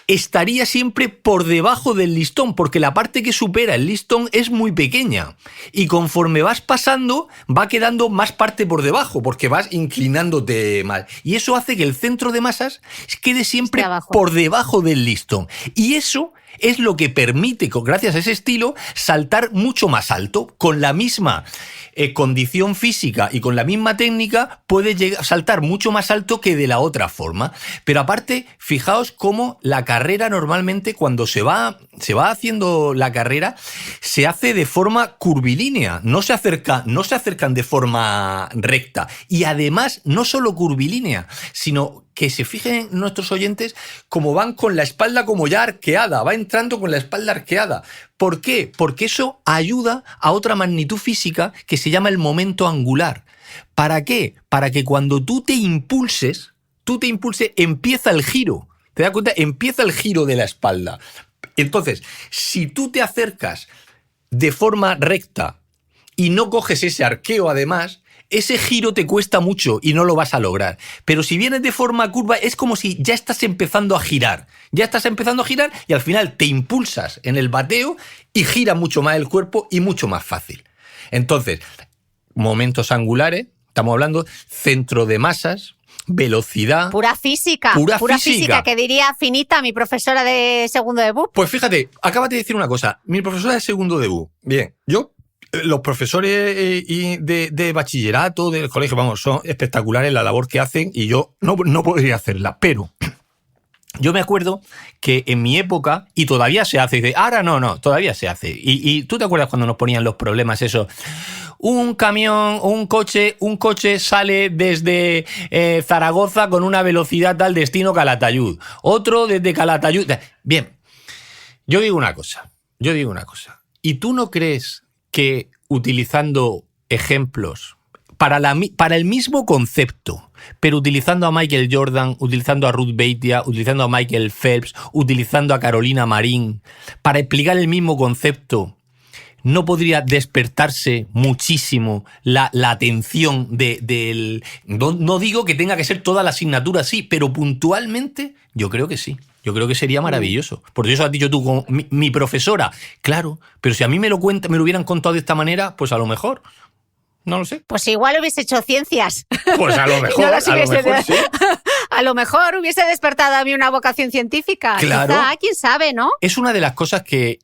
estaría siempre por debajo del listón, porque la parte que supera el listón es muy pequeña. Y conforme vas pasando, va quedando más parte por debajo, porque vas inclinándote más. Y eso hace que el centro de masas quede siempre por debajo del listón. Y eso es lo que permite, gracias a ese estilo, saltar mucho más alto. Con la misma condición física y con la misma técnica puede saltar mucho más alto que de la otra forma. Pero aparte, fijaos cómo la carrera normalmente, cuando se va haciendo la carrera, se hace de forma curvilínea, no se acercan de forma recta. Y además, no solo curvilínea, sino que se fijen nuestros oyentes cómo van con la espalda como ya arqueada, va entrando con la espalda arqueada. ¿Por qué? Porque eso ayuda a otra magnitud física que se llama el momento angular. ¿Para qué? Para que cuando tú te impulses, empieza el giro. ¿Te das cuenta? Empieza el giro de la espalda. Entonces, si tú te acercas de forma recta y no coges ese arqueo además, ese giro te cuesta mucho y no lo vas a lograr. Pero si vienes de forma curva, es como si ya estás empezando a girar. Y al final te impulsas en el bateo y gira mucho más el cuerpo y mucho más fácil. Entonces, momentos angulares, estamos hablando, centro de masas, velocidad. Pura física, que diría Finita, mi profesora de segundo de BUP. Pues fíjate, acabas de decir una cosa. Mi profesora de segundo de BUP. Bien, los profesores de bachillerato, del colegio, vamos, son espectaculares la labor que hacen y yo no podría hacerla. Pero yo me acuerdo que en mi época, y todavía se hace, ahora no, todavía se hace. Y tú te acuerdas cuando nos ponían los problemas eso. Un camión, un coche sale desde Zaragoza con una velocidad tal destino Calatayud. Otro desde Calatayud. Bien, yo digo una cosa. ¿Y tú no crees que utilizando ejemplos para el mismo concepto, pero utilizando a Michael Jordan, utilizando a Ruth Beitia, utilizando a Michael Phelps, utilizando a Carolina Marín, para explicar el mismo concepto, ¿no podría despertarse muchísimo la atención del... No digo que tenga que ser toda la asignatura así, pero puntualmente yo creo que sí. Yo creo que sería maravilloso. Por eso has dicho tú, como mi profesora. Claro, pero si a mí me lo hubieran contado de esta manera, pues a lo mejor... No lo sé. Pues igual hubiese hecho ciencias. Pues a lo mejor, no sí. A lo mejor hubiese despertado a mí una vocación científica. Claro. Quizá, quién sabe, ¿no? Es una de las cosas que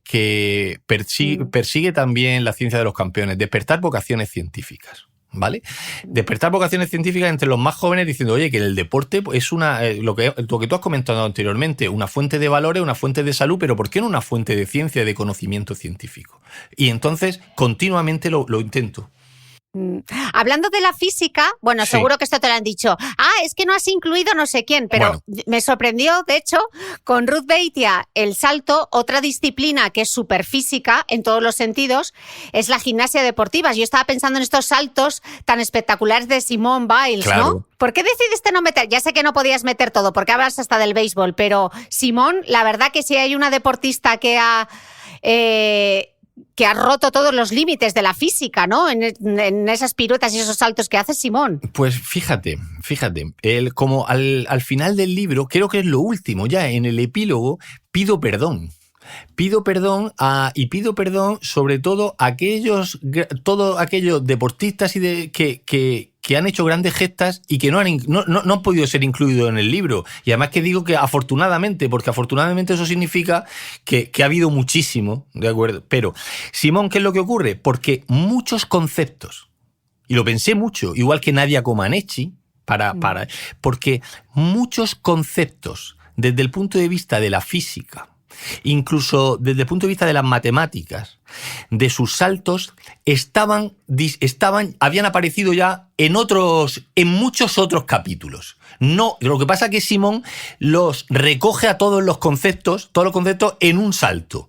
persigue también la ciencia de los campeones, despertar vocaciones científicas. ¿Vale? Despertar vocaciones científicas entre los más jóvenes diciendo, oye, que el deporte es lo que tú has comentado anteriormente, una fuente de valores, una fuente de salud, pero ¿por qué no una fuente de ciencia y de conocimiento científico? Y entonces continuamente lo intento. Hablando de la física, bueno, Sí. seguro que esto te lo han dicho. Es que no has incluido no sé quién, pero Bueno. me sorprendió, de hecho, con Ruth Beitia, el salto, otra disciplina que es súper física en todos los sentidos, es la gimnasia deportiva. Yo estaba pensando en estos saltos tan espectaculares de Simone Biles, Claro. ¿no? ¿Por qué decidiste no meter? Ya sé que no podías meter todo, porque hablas hasta del béisbol, pero Simone, la verdad que si hay una deportista que ha roto todos los límites de la física, ¿no? En esas piruetas y esos saltos que hace Simón. Pues fíjate, él como al final del libro, creo que es lo último, ya en el epílogo, pido perdón sobre todo a todos aquellos deportistas que han hecho grandes gestas y que no han podido ser incluidos en el libro. Y además que digo que afortunadamente, porque afortunadamente eso significa que ha habido muchísimo, ¿de acuerdo? Pero, Simón, ¿qué es lo que ocurre? Porque muchos conceptos, y lo pensé mucho, igual que Nadia Comaneci, porque muchos conceptos, desde el punto de vista de la física, incluso desde el punto de vista de las matemáticas, de sus saltos, habían aparecido ya en muchos otros capítulos. No, lo que pasa es que Simón los recoge a todos los conceptos en un salto.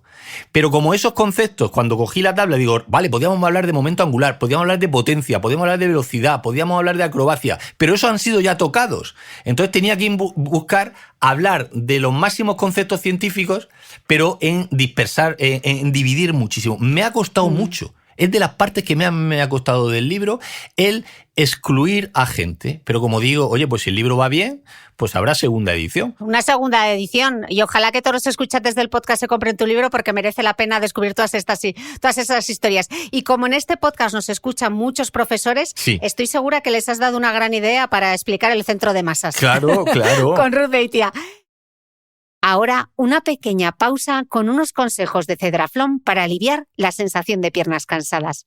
Pero como esos conceptos, cuando cogí la tabla, digo, vale, podíamos hablar de momento angular, podíamos hablar de potencia, podíamos hablar de velocidad, podíamos hablar de acrobacia, pero esos han sido ya tocados. Entonces tenía que buscar hablar de los máximos conceptos científicos, pero en dispersar, en dividir muchísimo. Me ha costado mucho. Es de las partes que me ha costado del libro el excluir a gente. Pero como digo, oye, pues si el libro va bien, pues habrá segunda edición. Una segunda edición. Y ojalá que todos los escuchantes del podcast se compren tu libro porque merece la pena descubrir todas esas historias. Y como en este podcast nos escuchan muchos profesores, sí, estoy segura que les has dado una gran idea para explicar el centro de masas. Claro. Con Ruth Beitia. Ahora, una pequeña pausa con unos consejos de Cedraflón para aliviar la sensación de piernas cansadas.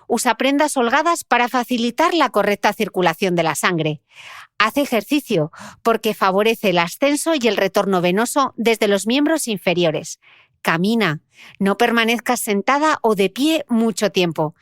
Usa prendas holgadas para facilitar la correcta circulación de la sangre. Haz ejercicio porque favorece el ascenso y el retorno venoso desde los miembros inferiores. Camina. No permanezcas sentada o de pie mucho tiempo.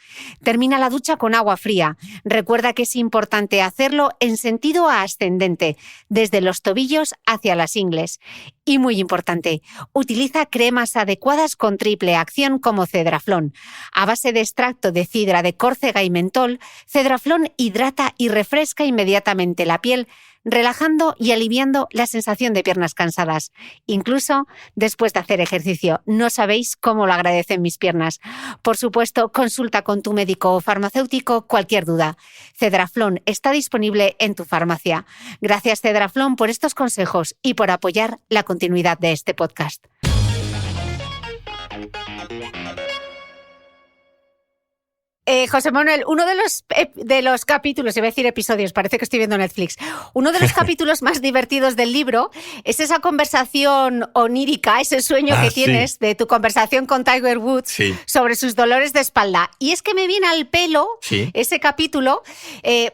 Termina la ducha con agua fría. Recuerda que es importante hacerlo en sentido ascendente, desde los tobillos hacia las ingles. Y muy importante, utiliza cremas adecuadas con triple acción como Cedraflón. A base de extracto de cidra de córcega y mentol, Cedraflón hidrata y refresca inmediatamente la piel, relajando y aliviando la sensación de piernas cansadas. Incluso después de hacer ejercicio. No sabéis cómo lo agradecen mis piernas. Por supuesto, consulta con tu médico o farmacéutico cualquier duda. Cedraflón está disponible en tu farmacia. Gracias, Cedraflón, por estos consejos y por apoyar la continuidad de este podcast. José Manuel, uno de los capítulos, iba a decir episodios, parece que estoy viendo Netflix, uno de los capítulos más divertidos del libro es esa conversación onírica, ese sueño que tienes de tu conversación con Tiger Woods sobre sus dolores de espalda. Y es que me viene al pelo ese capítulo,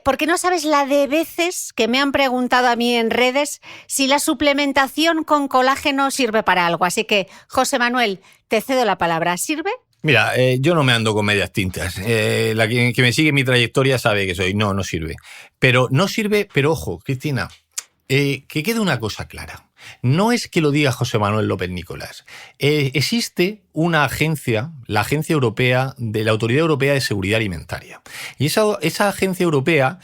porque no sabes la de veces que me han preguntado a mí en redes si la suplementación con colágeno sirve para algo. Así que, José Manuel, te cedo la palabra. ¿Sirve? Mira, yo no me ando con medias tintas. La que me sigue mi trayectoria sabe que no sirve. Pero no sirve, pero ojo, Cristina, que quede una cosa clara. no es que lo diga José Manuel López Nicolás. Existe una agencia, la Agencia Europea de la Autoridad Europea de Seguridad Alimentaria. Y esa agencia europea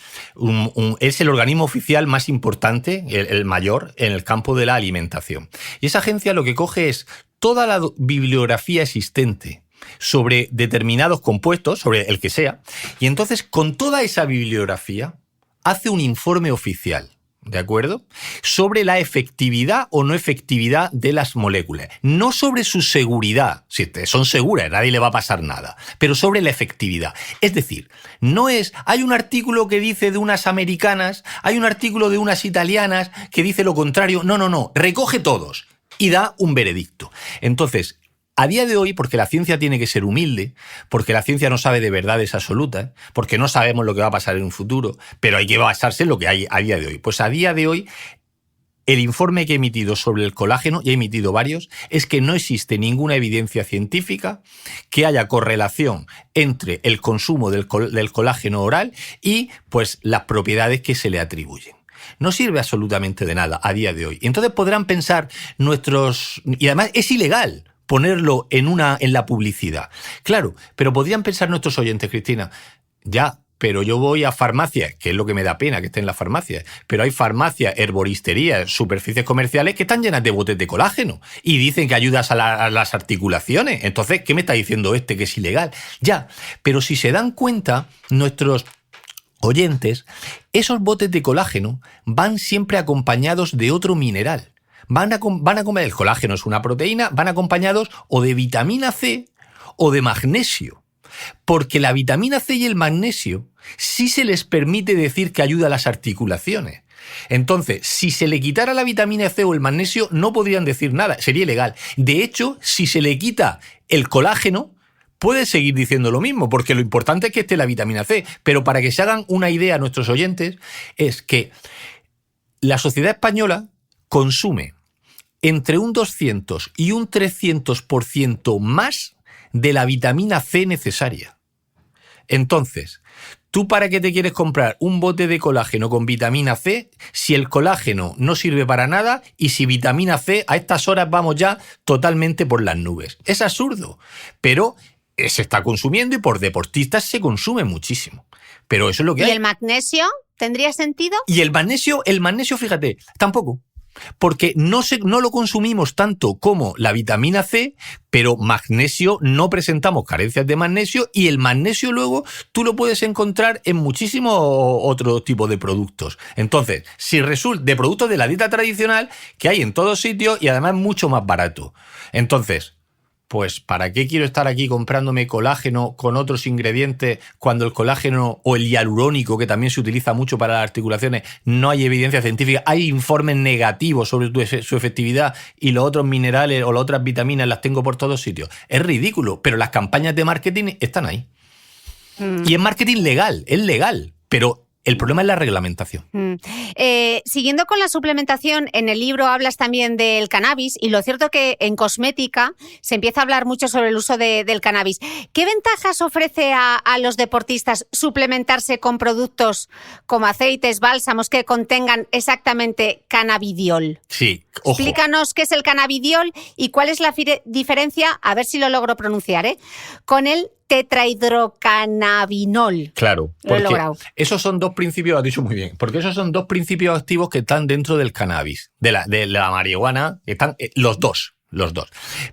es el organismo oficial más importante, el mayor, en el campo de la alimentación. Y esa agencia lo que coge es toda la bibliografía existente sobre determinados compuestos, sobre el que sea, y entonces con toda esa bibliografía hace un informe oficial, ¿de acuerdo?, sobre la efectividad o no efectividad de las moléculas. No sobre su seguridad, si son seguras, nadie le va a pasar nada, pero sobre la efectividad. Es decir, no es, hay un artículo que dice de unas americanas, hay un artículo de unas italianas que dice lo contrario. No, recoge todos y da un veredicto. Entonces, a día de hoy, porque la ciencia tiene que ser humilde, porque la ciencia no sabe de verdades absolutas, porque no sabemos lo que va a pasar en un futuro, pero hay que basarse en lo que hay a día de hoy. Pues a día de hoy, el informe que he emitido sobre el colágeno, y he emitido varios, es que no existe ninguna evidencia científica que haya correlación entre el consumo del colágeno oral y pues las propiedades que se le atribuyen. No sirve absolutamente de nada a día de hoy. Entonces podrán pensar y además es ilegal ponerlo en la publicidad. Claro, pero podrían pensar nuestros oyentes, Cristina, ya, pero yo voy a farmacias, que es lo que me da pena que esté en las farmacias, pero hay farmacias, herboristerías, superficies comerciales que están llenas de botes de colágeno y dicen que ayudas a las articulaciones. Entonces, ¿qué me está diciendo que es ilegal? Ya, pero si se dan cuenta, nuestros oyentes, esos botes de colágeno van siempre acompañados de otro mineral. Van a comer, el colágeno es una proteína, van acompañados o de vitamina C o de magnesio. Porque la vitamina C y el magnesio sí se les permite decir que ayuda a las articulaciones. Entonces, si se le quitara la vitamina C o el magnesio, no podrían decir nada, sería ilegal. De hecho, si se le quita el colágeno, puede seguir diciendo lo mismo, porque lo importante es que esté la vitamina C. Pero para que se hagan una idea a nuestros oyentes, es que la sociedad española consume entre un 200 y un 300% más de la vitamina C necesaria. Entonces, ¿tú para qué te quieres comprar un bote de colágeno con vitamina C si el colágeno no sirve para nada y si vitamina C a estas horas vamos ya totalmente por las nubes? Es absurdo, pero se está consumiendo y por deportistas se consume muchísimo. Pero eso es lo que hay. ¿Y el magnesio tendría sentido? Y el magnesio, fíjate, tampoco. Porque no lo consumimos tanto como la vitamina C, pero magnesio no presentamos carencias de magnesio y el magnesio luego tú lo puedes encontrar en muchísimos otros tipos de productos. Entonces, si resulta de productos de la dieta tradicional que hay en todos sitios y además mucho más barato. Entonces, pues ¿para qué quiero estar aquí comprándome colágeno con otros ingredientes cuando el colágeno o el hialurónico, que también se utiliza mucho para las articulaciones, no hay evidencia científica? Hay informes negativos sobre su efectividad y los otros minerales o las otras vitaminas las tengo por todos sitios. Es ridículo, pero las campañas de marketing están ahí. Y es marketing legal, es legal, pero el problema es la reglamentación. Siguiendo con la suplementación, en el libro hablas también del cannabis y lo cierto que en cosmética se empieza a hablar mucho sobre el uso del cannabis. ¿Qué ventajas ofrece a los deportistas suplementarse con productos como aceites, bálsamos que contengan exactamente cannabidiol? Sí, ojo. Explícanos qué es el cannabidiol y cuál es la diferencia, a ver si lo logro pronunciar, con el tetrahidrocannabinol. Claro, porque esos son dos principios, lo has dicho muy bien, porque esos son dos principios activos que están dentro del cannabis, de la marihuana, están los dos.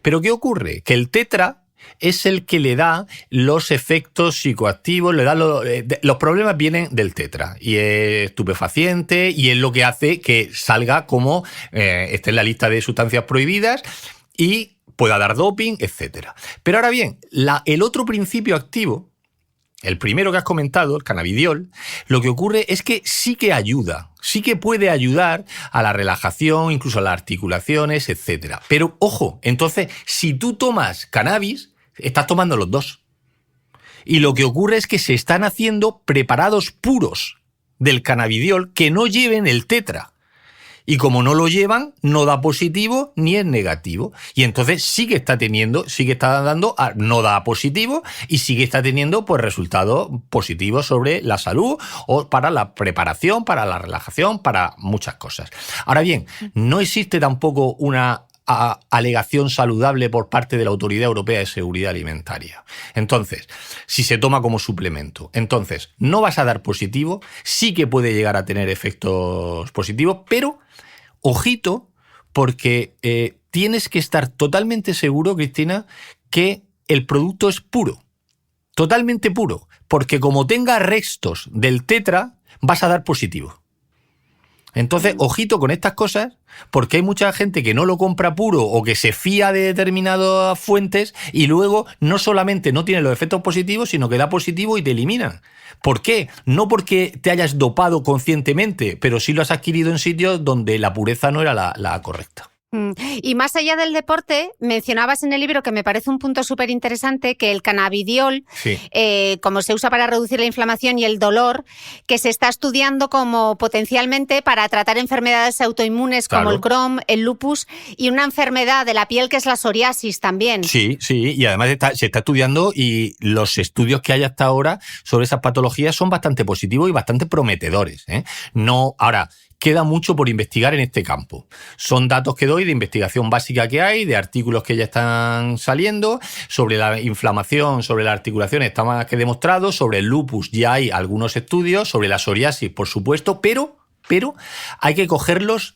Pero ¿qué ocurre? Que el tetra es el que le da los efectos psicoactivos, le da los problemas vienen del tetra y es estupefaciente y es lo que hace que salga como esté en la lista de sustancias prohibidas y pueda dar doping, etcétera. Pero ahora bien, el otro principio activo, el primero que has comentado, el cannabidiol, lo que ocurre es que sí que ayuda, sí que puede ayudar a la relajación, incluso a las articulaciones, etcétera. Pero ojo, entonces, si tú tomas cannabis, estás tomando los dos. Y lo que ocurre es que se están haciendo preparados puros del cannabidiol que no lleven el tetra. Y como no lo llevan, no da positivo ni es negativo. Y entonces sí que está dando, no da positivo y sí que está teniendo pues resultados positivos sobre la salud o para la preparación, para la relajación, para muchas cosas. Ahora bien, no existe tampoco una alegación saludable por parte de la Autoridad Europea de Seguridad Alimentaria. Entonces, si se toma como suplemento, entonces no vas a dar positivo, sí que puede llegar a tener efectos positivos, pero ojito, porque tienes que estar totalmente seguro, Cristina, que el producto es puro, totalmente puro, porque como tenga restos del tetra, vas a dar positivo. Entonces, ojito con estas cosas, porque hay mucha gente que no lo compra puro o que se fía de determinadas fuentes y luego no solamente no tiene los efectos positivos, sino que da positivo y te eliminan. ¿Por qué? No porque te hayas dopado conscientemente, pero sí lo has adquirido en sitios donde la pureza no era la correcta. Y más allá del deporte, mencionabas en el libro, que me parece un punto súper interesante, que el cannabidiol, Sí. como se usa para reducir la inflamación y el dolor, que se está estudiando como potencialmente para tratar enfermedades autoinmunes como el Crohn, el lupus y una enfermedad de la piel que es la psoriasis también. Sí, y además se está estudiando y los estudios que hay hasta ahora sobre esas patologías son bastante positivos y bastante prometedores, ¿eh? No, ahora, queda mucho por investigar en este campo. Son datos que doy de investigación básica que hay, de artículos que ya están saliendo, sobre la inflamación, sobre la articulación está más que demostrado, sobre el lupus ya hay algunos estudios, sobre la psoriasis, por supuesto, pero hay que cogerlos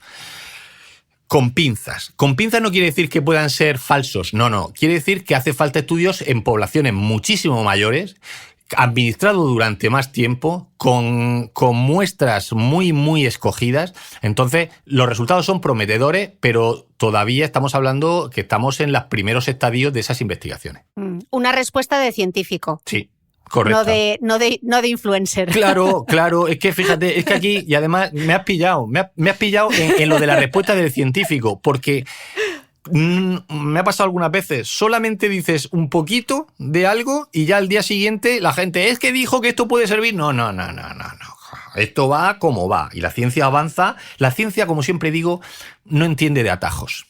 con pinzas. Con pinzas no quiere decir que puedan ser falsos, no. Quiere decir que hace falta estudios en poblaciones muchísimo mayores, administrado durante más tiempo, con muestras muy, muy escogidas. Entonces, los resultados son prometedores, pero todavía estamos hablando que estamos en los primeros estadios de esas investigaciones. Una respuesta de científico. Sí. Correcto. No de influencer. Claro, es que fíjate, es que aquí, y además me has pillado en lo de la respuesta del científico, porque me ha pasado algunas veces, solamente dices un poquito de algo y ya al día siguiente la gente, es que dijo que esto puede servir. No. Esto va como va y la ciencia avanza. La ciencia, como siempre digo, no entiende de atajos.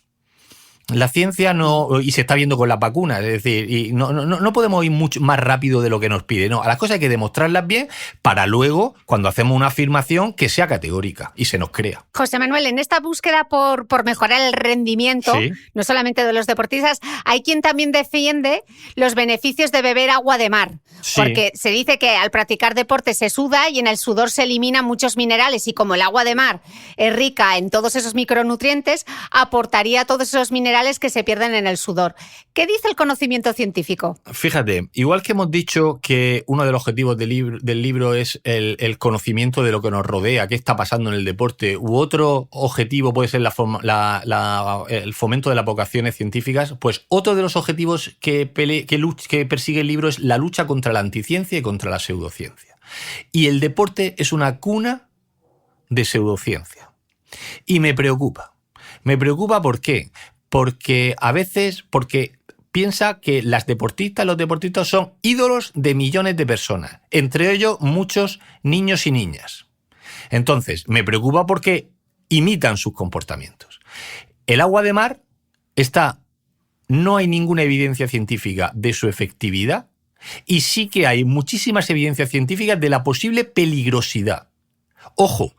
La ciencia no, y se está viendo con las vacunas, es decir, y no podemos ir mucho más rápido de lo que nos pide. No, a las cosas hay que demostrarlas bien para luego, cuando hacemos una afirmación, que sea categórica y se nos crea. José Manuel, en esta búsqueda por mejorar el rendimiento, sí, no solamente de los deportistas, hay quien también defiende los beneficios de beber agua de mar. Sí. Porque se dice que al practicar deporte se suda y en el sudor se eliminan muchos minerales y como el agua de mar es rica en todos esos micronutrientes, aportaría todos esos minerales que se pierden en el sudor. ¿Qué dice el conocimiento científico? Fíjate, igual que hemos dicho que uno de los objetivos del libro es el conocimiento de lo que nos rodea, qué está pasando en el deporte, u otro objetivo puede ser el fomento de las vocaciones científicas, pues otro de los objetivos que persigue el libro es la lucha contra la anticiencia y contra la pseudociencia. Y el deporte es una cuna de pseudociencia. Y me preocupa. ¿Por qué? Porque a veces, piensa que los deportistas son ídolos de millones de personas, entre ellos muchos niños y niñas. Entonces, me preocupa porque imitan sus comportamientos. El agua de mar no hay ninguna evidencia científica de su efectividad y sí que hay muchísimas evidencias científicas de la posible peligrosidad. Ojo,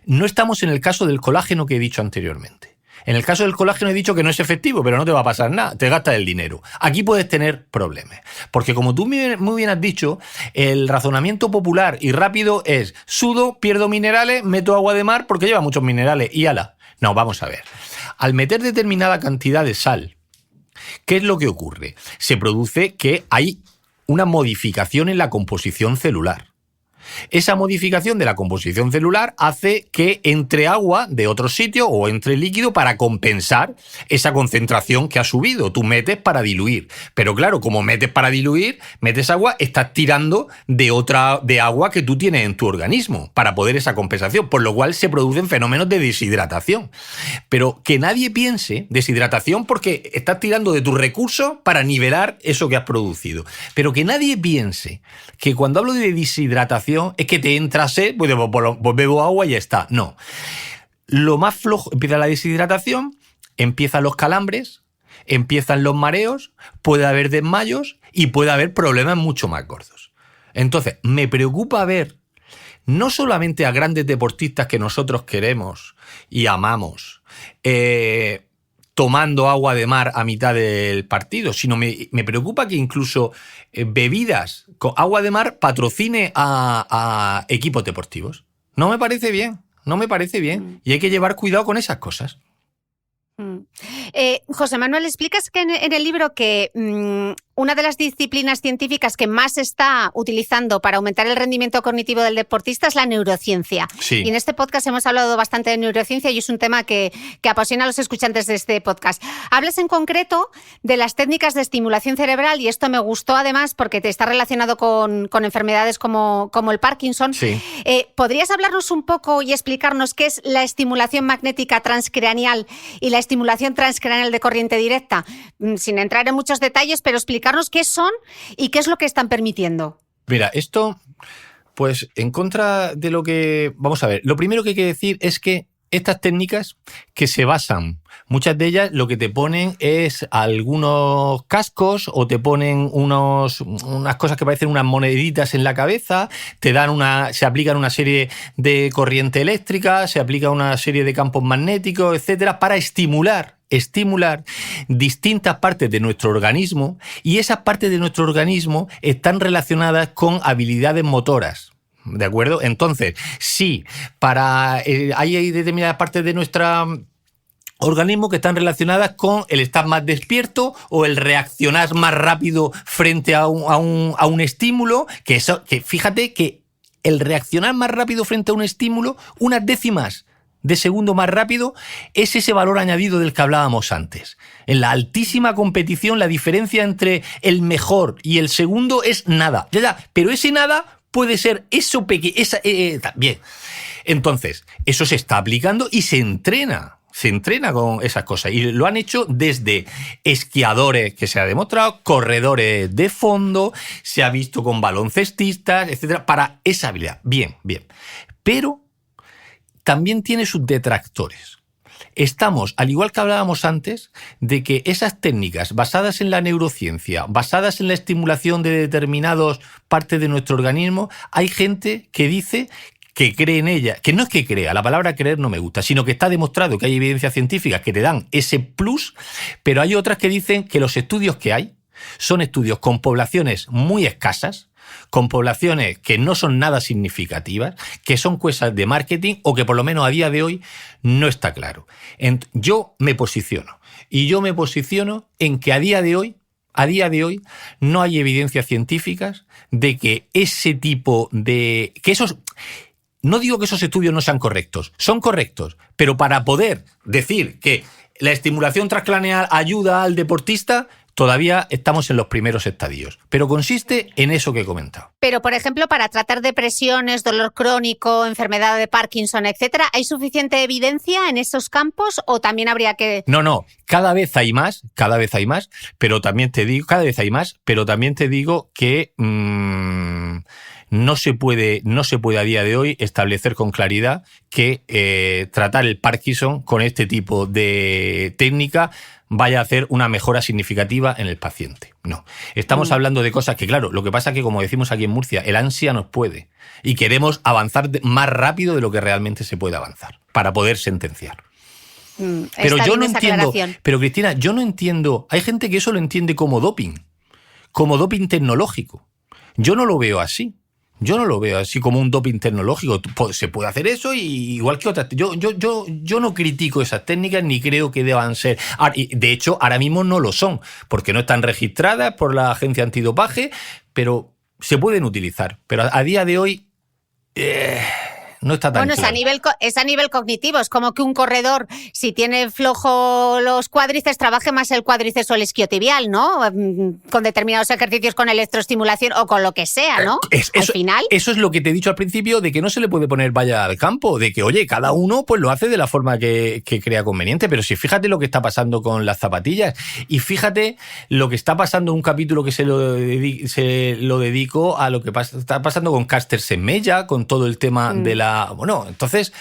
no estamos en el caso del colágeno que he dicho anteriormente. En el caso del colágeno he dicho que no es efectivo, pero no te va a pasar nada, te gastas el dinero. Aquí puedes tener problemas, porque como tú muy bien has dicho, el razonamiento popular y rápido es sudo, pierdo minerales, meto agua de mar porque lleva muchos minerales y ala. No, vamos a ver. Al meter determinada cantidad de sal, ¿qué es lo que ocurre? Se produce que hay una modificación en la composición celular. Esa modificación de la composición celular hace que entre agua de otro sitio o entre líquido para compensar esa concentración que ha subido. Tú metes para diluir. Pero claro, como metes para diluir, metes agua, estás tirando de agua que tú tienes en tu organismo para poder esa compensación, por lo cual se producen fenómenos de deshidratación. Pero que nadie piense deshidratación porque estás tirando de tus recursos para nivelar eso que has producido. Pero que nadie piense que cuando hablo de deshidratación es que te entra sed, pues bebo agua y ya está. No. lo más flojo, empieza la deshidratación, empiezan los calambres, empiezan los mareos, puede haber desmayos y puede haber problemas mucho más gordos. Entonces, me preocupa ver no solamente a grandes deportistas que nosotros queremos y amamos, tomando agua de mar a mitad del partido, sino me preocupa que incluso bebidas con agua de mar patrocine a equipos deportivos. No me parece bien, no me parece bien. Y hay que llevar cuidado con esas cosas. José Manuel, explicas que en el libro que una de las disciplinas científicas que más se está utilizando para aumentar el rendimiento cognitivo del deportista es la neurociencia. Sí. Y en este podcast hemos hablado bastante de neurociencia y es un tema que apasiona a los escuchantes de este podcast. Hablas en concreto de las técnicas de estimulación cerebral y esto me gustó además porque te está relacionado con enfermedades como el Parkinson. Sí. ¿Podrías hablarnos un poco y explicarnos qué es la estimulación magnética transcraneal y la estimulación transcraneal de corriente directa? Sin entrar en muchos detalles, pero explicarnos qué son y qué es lo que están permitiendo. Mira, esto, pues en contra de lo que... Vamos a ver, lo primero que hay que decir es que estas técnicas que se basan, muchas de ellas lo que te ponen es algunos cascos o te ponen unas cosas que parecen unas moneditas en la cabeza, se aplican una serie de corriente eléctrica, se aplica una serie de campos magnéticos, etcétera, para estimular distintas partes de nuestro organismo, y esas partes de nuestro organismo están relacionadas con habilidades motoras. ¿De acuerdo? Entonces, sí, hay determinadas partes de nuestro organismo que están relacionadas con el estar más despierto o el reaccionar más rápido frente a un estímulo, que fíjate que el reaccionar más rápido frente a un estímulo, unas décimas de segundo más rápido, es ese valor añadido del que hablábamos antes. En la altísima competición, la diferencia entre el mejor y el segundo es nada. Pero ese nada puede ser eso pequeño. Bien. Entonces, eso se está aplicando y se entrena con esas cosas. Y lo han hecho desde esquiadores, que se ha demostrado, corredores de fondo, se ha visto con baloncestistas, etcétera, para esa habilidad. Bien. Pero también tiene sus detractores. Estamos, al igual que hablábamos antes, de que esas técnicas basadas en la neurociencia, basadas en la estimulación de determinadas partes de nuestro organismo, hay gente que dice que cree en ella, que no es que crea, la palabra creer no me gusta, sino que está demostrado que hay evidencias científicas que te dan ese plus, pero hay otras que dicen que los estudios que hay son estudios con poblaciones muy escasas, con poblaciones que no son nada significativas, que son cosas de marketing o que por lo menos a día de hoy no está claro. Yo me posiciono en que a día de hoy no hay evidencias científicas de que ese tipo de... No digo que esos estudios no sean correctos, son correctos, pero para poder decir que la estimulación transcraneal ayuda al deportista, todavía estamos en los primeros estadios, pero consiste en eso que he comentado. Pero, por ejemplo, para tratar depresiones, dolor crónico, enfermedad de Parkinson, etcétera, ¿hay suficiente evidencia en esos campos o también habría que...? No, cada vez hay más, pero también te digo, que no se puede a día de hoy establecer con claridad que tratar el Parkinson con este tipo de técnica vaya a hacer una mejora significativa en el paciente. No. Estamos hablando de cosas que, claro, lo que pasa es que, como decimos aquí en Murcia, el ansia nos puede y queremos avanzar más rápido de lo que realmente se puede avanzar para poder sentenciar. Pero yo no entiendo, pero Cristina, yo no entiendo, hay gente que eso lo entiende como doping tecnológico. Yo no lo veo así. Yo no lo veo así como un doping tecnológico. Se puede hacer eso y igual que otras. Yo no critico esas técnicas ni creo que deban ser. De hecho, ahora mismo no lo son, porque no están registradas por la agencia antidopaje, pero se pueden utilizar. Pero a día de hoy no está tan claro. Es a nivel cognitivo. Es como que un corredor, si tiene flojo los cuádriceps, trabaje más el cuádriceps o el isquiotibial, ¿no? Con determinados ejercicios, con electroestimulación o con lo que sea, ¿no? Al final... Eso es lo que te he dicho al principio, de que no se le puede poner valla al campo, de que, oye, cada uno pues lo hace de la forma que crea conveniente, pero si fíjate lo que está pasando con las zapatillas y fíjate lo que está pasando en un capítulo que se lo dedico a lo que está pasando con Caster Semenya, con todo el tema de la Bueno, entonces,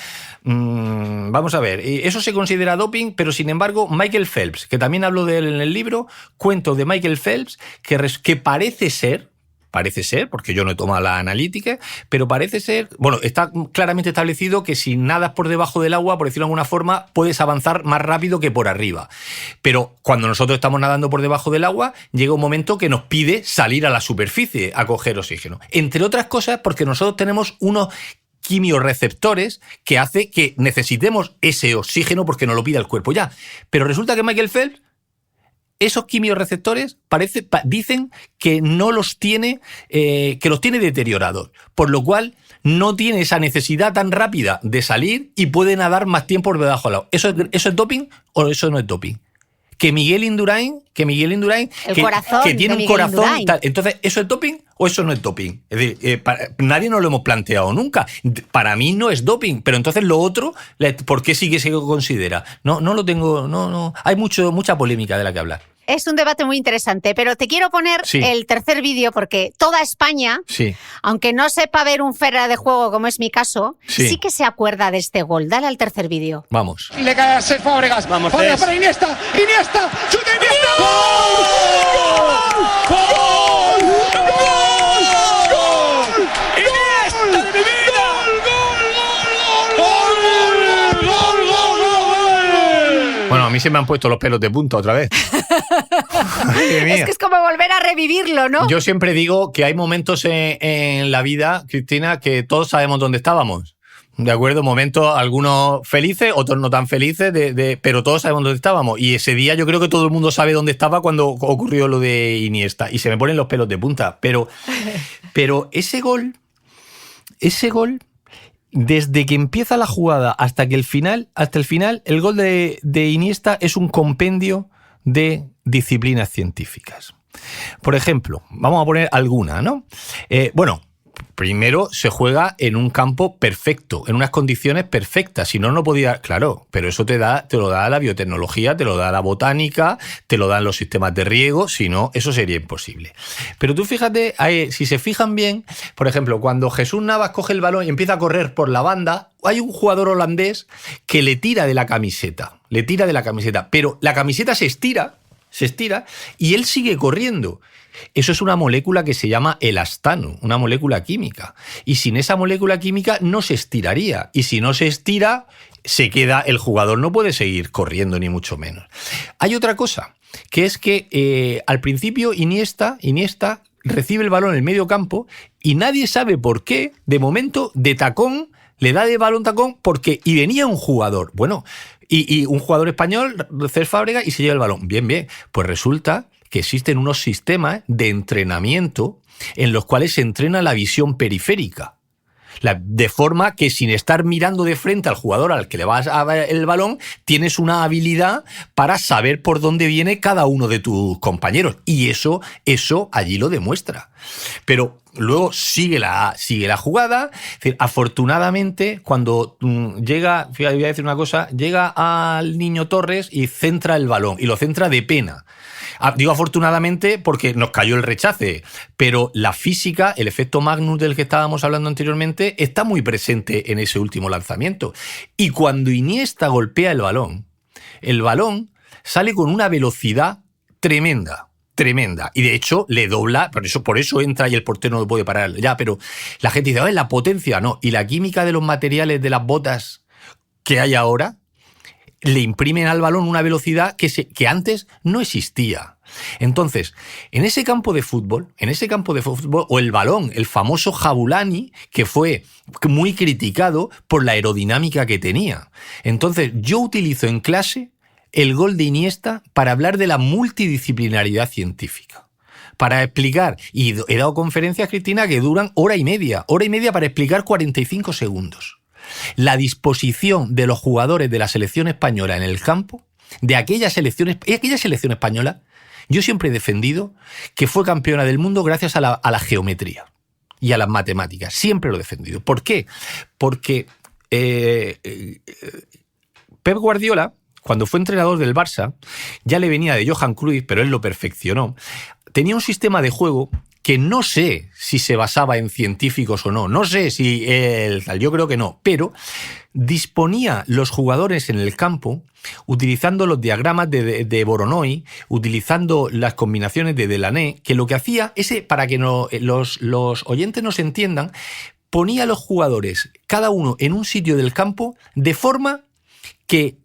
vamos a ver, eso se considera doping, pero sin embargo, Michael Phelps, que también hablo de él en el libro, cuento de Michael Phelps, que parece ser, porque yo no he tomado la analítica, pero parece ser, bueno, está claramente establecido que si nadas por debajo del agua, por decirlo de alguna forma, puedes avanzar más rápido que por arriba. Pero cuando nosotros estamos nadando por debajo del agua, llega un momento que nos pide salir a la superficie a coger oxígeno. Entre otras cosas, porque nosotros tenemos unos quimiorreceptores que hace que necesitemos ese oxígeno porque nos lo pide el cuerpo ya. Pero resulta que Michael Phelps, esos quimiorreceptores dicen que no los tiene, que los tiene deteriorados, por lo cual no tiene esa necesidad tan rápida de salir y puede nadar más tiempo por debajo del agua. ¿Eso es doping o eso no es doping? Que Miguel Indurain, que tiene un corazón tal, entonces, ¿eso es doping o eso no es doping? Es decir, nadie nos lo hemos planteado nunca. Para mí no es doping, pero entonces lo otro, ¿por qué sí que se considera? No lo tengo, no. Hay mucha polémica de la que hablar. Es un debate muy interesante, pero te quiero poner el tercer vídeo porque toda España, aunque no sepa ver un fuera de juego como es mi caso, sí que se acuerda de este gol. Dale al tercer vídeo. Vamos. Le cae a Cesc Fábregas. Vamos, Fábregas para Iniesta. ¡Iniesta! ¡Chuta Iniesta! ¡Gol! ¡Gol! ¡Gol! ¡Gol! ¡Iniesta de mi vida! ¡Gol! Bueno, a mí se me han puesto los pelos de punta otra vez. Es que es como volver a revivirlo, ¿no? Yo siempre digo que hay momentos en la vida, Cristina, que todos sabemos dónde estábamos. ¿De acuerdo? Momentos, algunos felices, otros no tan felices, pero todos sabemos dónde estábamos. Y ese día yo creo que todo el mundo sabe dónde estaba cuando ocurrió lo de Iniesta. Y se me ponen los pelos de punta. Pero ese gol, desde que empieza la jugada hasta el final, el gol de Iniesta es un compendio de disciplinas científicas. Por ejemplo, vamos a poner alguna, ¿no? Primero se juega en un campo perfecto, en unas condiciones perfectas. Si no, no podía. Claro, pero eso te lo da la biotecnología, te lo da la botánica, te lo dan los sistemas de riego. Si no, eso sería imposible. Pero tú fíjate, si se fijan bien, por ejemplo, cuando Jesús Navas coge el balón y empieza a correr por la banda, hay un jugador holandés que le tira de la camiseta, pero la camiseta se estira y él sigue corriendo. Eso es una molécula que se llama elastano, una molécula química. Y sin esa molécula química no se estiraría. Y si no se estira, se queda, el jugador no puede seguir corriendo, ni mucho menos. Hay otra cosa, que es que al principio Iniesta recibe el balón en el medio campo y nadie sabe por qué, de momento, de tacón, le da de balón tacón y venía un jugador. Bueno, y un jugador español, Cesc Fábregas, y se lleva el balón. Bien. Pues resulta que existen unos sistemas de entrenamiento en los cuales se entrena la visión periférica. De forma que sin estar mirando de frente al jugador al que le vas a dar el balón, tienes una habilidad para saber por dónde viene cada uno de tus compañeros. Y eso allí lo demuestra. Pero luego sigue la jugada. Es decir, afortunadamente, cuando llega, fíjate, voy a decir una cosa, llega al niño Torres y centra el balón, y lo centra de pena. Digo afortunadamente porque nos cayó el rechace, pero la física, el efecto Magnus del que estábamos hablando anteriormente, está muy presente en ese último lanzamiento. Y cuando Iniesta golpea el balón sale con una velocidad tremenda. Y de hecho le dobla, por eso entra y el portero no lo puede parar. Ya, pero la gente dice, la potencia, no. Y la química de los materiales de las botas que hay ahora le imprimen al balón una velocidad que antes no existía. Entonces, en ese campo de fútbol, o el balón, el famoso Jabulani, que fue muy criticado por la aerodinámica que tenía. Entonces, yo utilizo en clase el gol de Iniesta para hablar de la multidisciplinaridad científica. Para explicar, y he dado conferencias, Cristina, que duran hora y media para explicar 45 segundos. La disposición de los jugadores de la selección española en el campo, de aquella selección española, yo siempre he defendido que fue campeona del mundo gracias a la geometría y a las matemáticas. Siempre lo he defendido. ¿Por qué? Porque Pep Guardiola, cuando fue entrenador del Barça, ya le venía de Johan Cruyff, pero él lo perfeccionó. Tenía un sistema de juego que no sé si se basaba en científicos o no sé si yo creo que no, pero disponía los jugadores en el campo utilizando los diagramas de Voronoi, utilizando las combinaciones de Delaney, que lo que hacía, para que los oyentes nos entiendan, ponía a los jugadores, cada uno en un sitio del campo, de forma que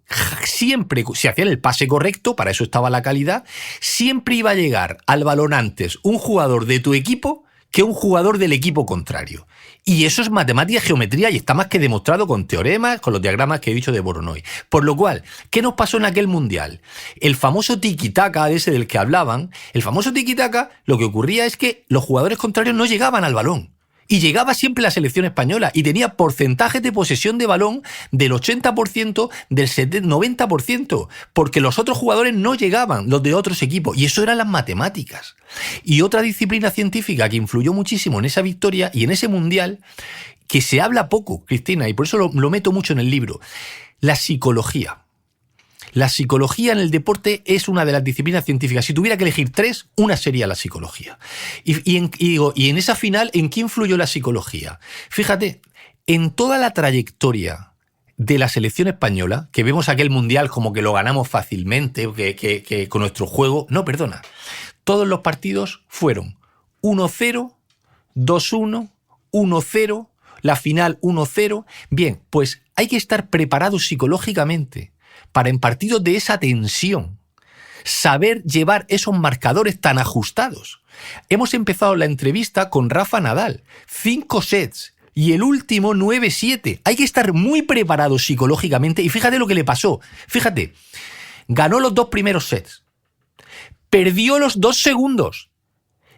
siempre, si hacían el pase correcto, para eso estaba la calidad, siempre iba a llegar al balón antes un jugador de tu equipo que un jugador del equipo contrario. Y eso es matemática, geometría, y está más que demostrado con teoremas, con los diagramas que he dicho de Voronoi. Por lo cual, ¿qué nos pasó en aquel mundial? El famoso tiki-taka ese del que hablaban, el famoso tiki-taka, lo que ocurría es que los jugadores contrarios no llegaban al balón. Y llegaba siempre la selección española y tenía porcentajes de posesión de balón del 80%, del 90%, porque los otros jugadores no llegaban, los de otros equipos, y eso eran las matemáticas. Y otra disciplina científica que influyó muchísimo en esa victoria y en ese mundial, que se habla poco, Cristina, y por eso lo meto mucho en el libro, la psicología. La psicología en el deporte es una de las disciplinas científicas. Si tuviera que elegir 3, una sería la psicología. Y en esa final, ¿en qué influyó la psicología? Fíjate, en toda la trayectoria de la selección española, que vemos aquel mundial como que lo ganamos fácilmente, que con nuestro juego... No, perdona. Todos los partidos fueron 1-0, 2-1, 1-0, la final 1-0. Bien, pues hay que estar preparados psicológicamente para en partidos de esa tensión saber llevar esos marcadores tan ajustados. Hemos empezado la entrevista con Rafa Nadal, 5 sets, y el último 9-7. Hay que estar muy preparados psicológicamente, y fíjate lo que le pasó. Fíjate, ganó los 2 primeros sets, perdió los 2 segundos.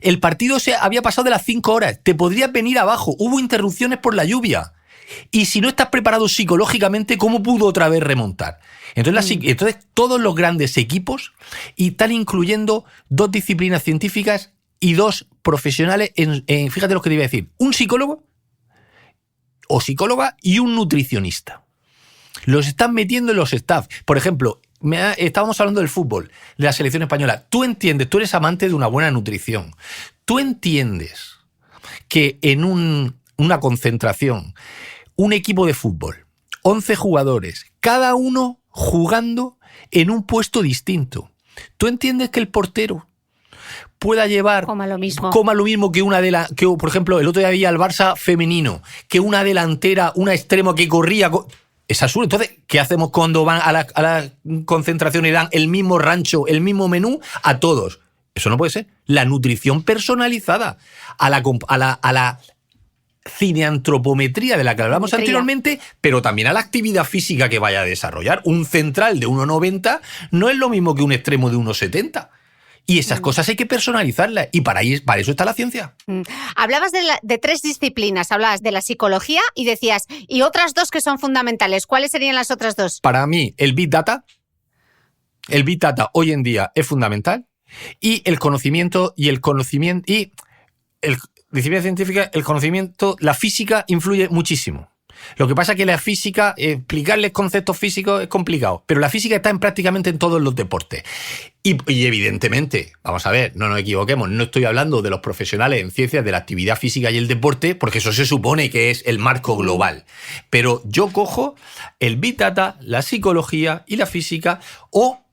El partido se había pasado de las 5 horas, te podrías venir abajo, hubo interrupciones por la lluvia. Y si no estás preparado psicológicamente, ¿cómo pudo otra vez remontar? Entonces todos los grandes equipos están incluyendo 2 disciplinas científicas y 2 profesionales fíjate lo que te iba a decir, un psicólogo o psicóloga y un nutricionista. Los están metiendo en los staff. Por ejemplo, estábamos hablando del fútbol, de la selección española. Tú eres amante de una buena nutrición. Tú entiendes que en una concentración, un equipo de fútbol, 11 jugadores, cada uno jugando en un puesto distinto. ¿Tú entiendes que el portero pueda llevar... Coma lo mismo que por ejemplo, el otro día había el Barça femenino, que una delantera, una extremo que corría... Es absurdo. Entonces, ¿qué hacemos cuando van a la concentración y dan el mismo rancho, el mismo menú a todos? Eso no puede ser. La nutrición personalizada, a la cineantropometría de la que hablamos anteriormente, pero también a la actividad física que vaya a desarrollar. Un central de 1,90 no es lo mismo que un extremo de 1,70. Y esas cosas hay que personalizarlas, y para eso está la ciencia. Hablabas de 3 disciplinas, hablabas de la psicología y decías, y otras 2 que son fundamentales. ¿Cuáles serían las otras 2? Para mí, el Big Data hoy en día es fundamental, y el conocimiento disciplina científica, el conocimiento, la física influye muchísimo. Lo que pasa es que la física, explicarles conceptos físicos es complicado, pero la física está prácticamente en todos los deportes. Y evidentemente, vamos a ver, no nos equivoquemos, no estoy hablando de los profesionales en ciencias de la actividad física y el deporte, porque eso se supone que es el marco global. Pero yo cojo el Big Data, la psicología y la física, o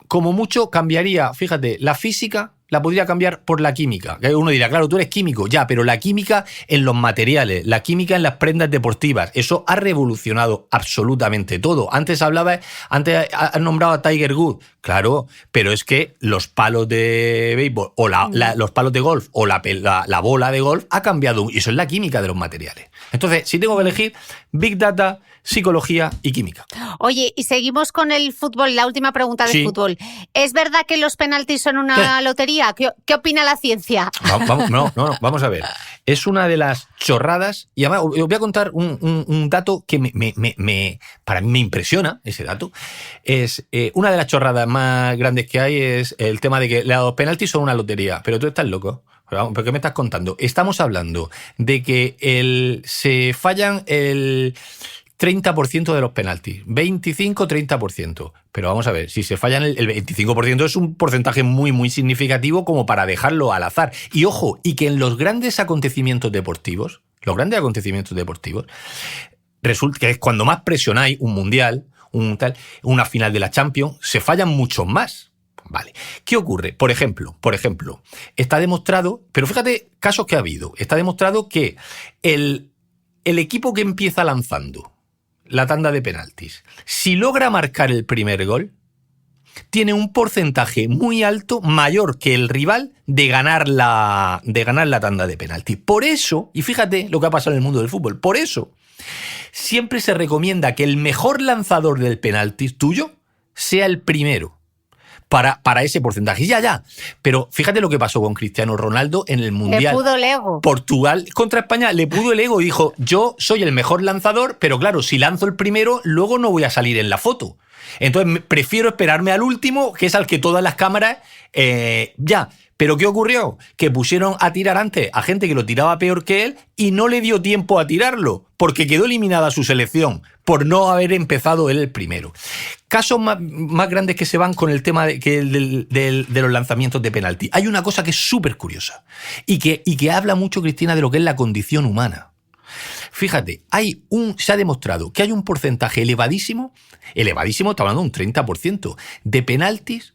como mucho cambiaría, fíjate, la física la podría cambiar por la química. Uno dirá, claro, tú eres químico, ya, pero la química en los materiales, la química en las prendas deportivas, eso ha revolucionado absolutamente todo. Antes has nombrado a Tiger Woods, claro, pero es que los palos de béisbol o los palos de golf o la bola de golf ha cambiado, y eso es la química de los materiales. Entonces, si tengo que elegir, Big Data, psicología y química. Oye, y seguimos con el fútbol, la última pregunta de fútbol. ¿Es verdad que los penaltis son una lotería? ¿Qué opina la ciencia? Vamos a ver. Es una de las chorradas, y además os voy a contar un dato que para mí me impresiona, ese dato. Es una de las chorradas más grandes que hay es el tema de que los penaltis son una lotería, pero tú estás loco. ¿Pero qué me estás contando? Estamos hablando de que se fallan 30% de los penaltis, 25-30%. Pero vamos a ver, si se fallan el 25% es un porcentaje muy, muy significativo como para dejarlo al azar. Y ojo, y que en los grandes acontecimientos deportivos, resulta que es cuando más presionáis un mundial, una final de la Champions, se fallan muchos más. Vale. ¿Qué ocurre? Por ejemplo, está demostrado, pero fíjate casos que ha habido, está demostrado que el equipo que empieza lanzando la tanda de penaltis, si logra marcar el primer gol, tiene un porcentaje muy alto, mayor que el rival, de ganar la tanda de penaltis. Por eso, y fíjate lo que ha pasado en el mundo del fútbol, por eso siempre se recomienda que el mejor lanzador del penalti tuyo sea el primero. Para ese porcentaje. Ya. Pero fíjate lo que pasó con Cristiano Ronaldo en el Mundial. Le pudo el ego. Portugal contra España, le pudo el ego y dijo, yo soy el mejor lanzador, pero claro, si lanzo el primero, luego no voy a salir en la foto. Entonces prefiero esperarme al último, que es al que todas las cámaras... ya. ¿Pero qué ocurrió? Que pusieron a tirar antes a gente que lo tiraba peor que él y no le dio tiempo a tirarlo, porque quedó eliminada su selección por no haber empezado él el primero. Casos más grandes que se van con el tema de los lanzamientos de penalti. Hay una cosa que es súper curiosa y que habla mucho, Cristina, de lo que es la condición humana. Fíjate, se ha demostrado que hay un porcentaje elevadísimo, está hablando de un 30%, de penaltis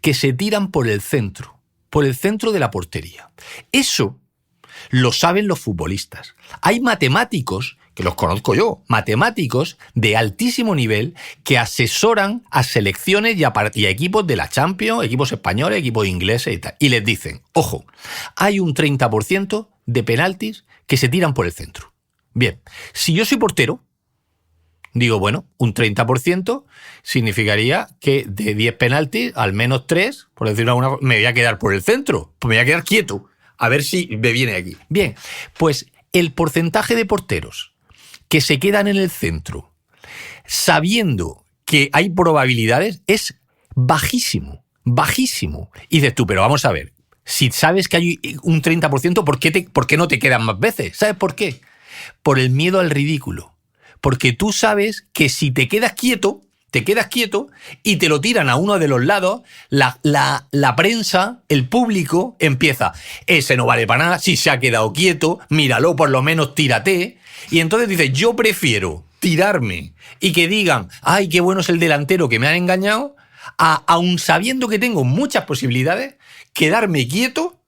que se tiran por el centro de la portería. Eso lo saben los futbolistas. Hay matemáticos, que los conozco yo, matemáticos de altísimo nivel que asesoran a selecciones y a equipos de la Champions, equipos españoles, equipos ingleses y tal. Y les dicen, ojo, hay un 30% de penaltis que se tiran por el centro. Bien, si yo soy portero, digo, bueno, un 30% significaría que de 10 penaltis, al menos 3, por decirlo de alguna forma, me voy a quedar por el centro, pues me voy a quedar quieto, a ver si me viene aquí. Bien, pues el porcentaje de porteros que se quedan en el centro, sabiendo que hay probabilidades, es bajísimo. Y dices tú, pero vamos a ver, si sabes que hay un 30%, ¿por qué no te quedan más veces? ¿Sabes por qué? Por el miedo al ridículo. Porque tú sabes que si te quedas quieto y te lo tiran a uno de los lados, la prensa, el público, empieza, ese no vale para nada, si se ha quedado quieto, míralo, por lo menos tírate. Y entonces dices, yo prefiero tirarme y que digan, ay, qué bueno es el delantero que me han engañado, aun sabiendo que tengo muchas posibilidades, quedarme quieto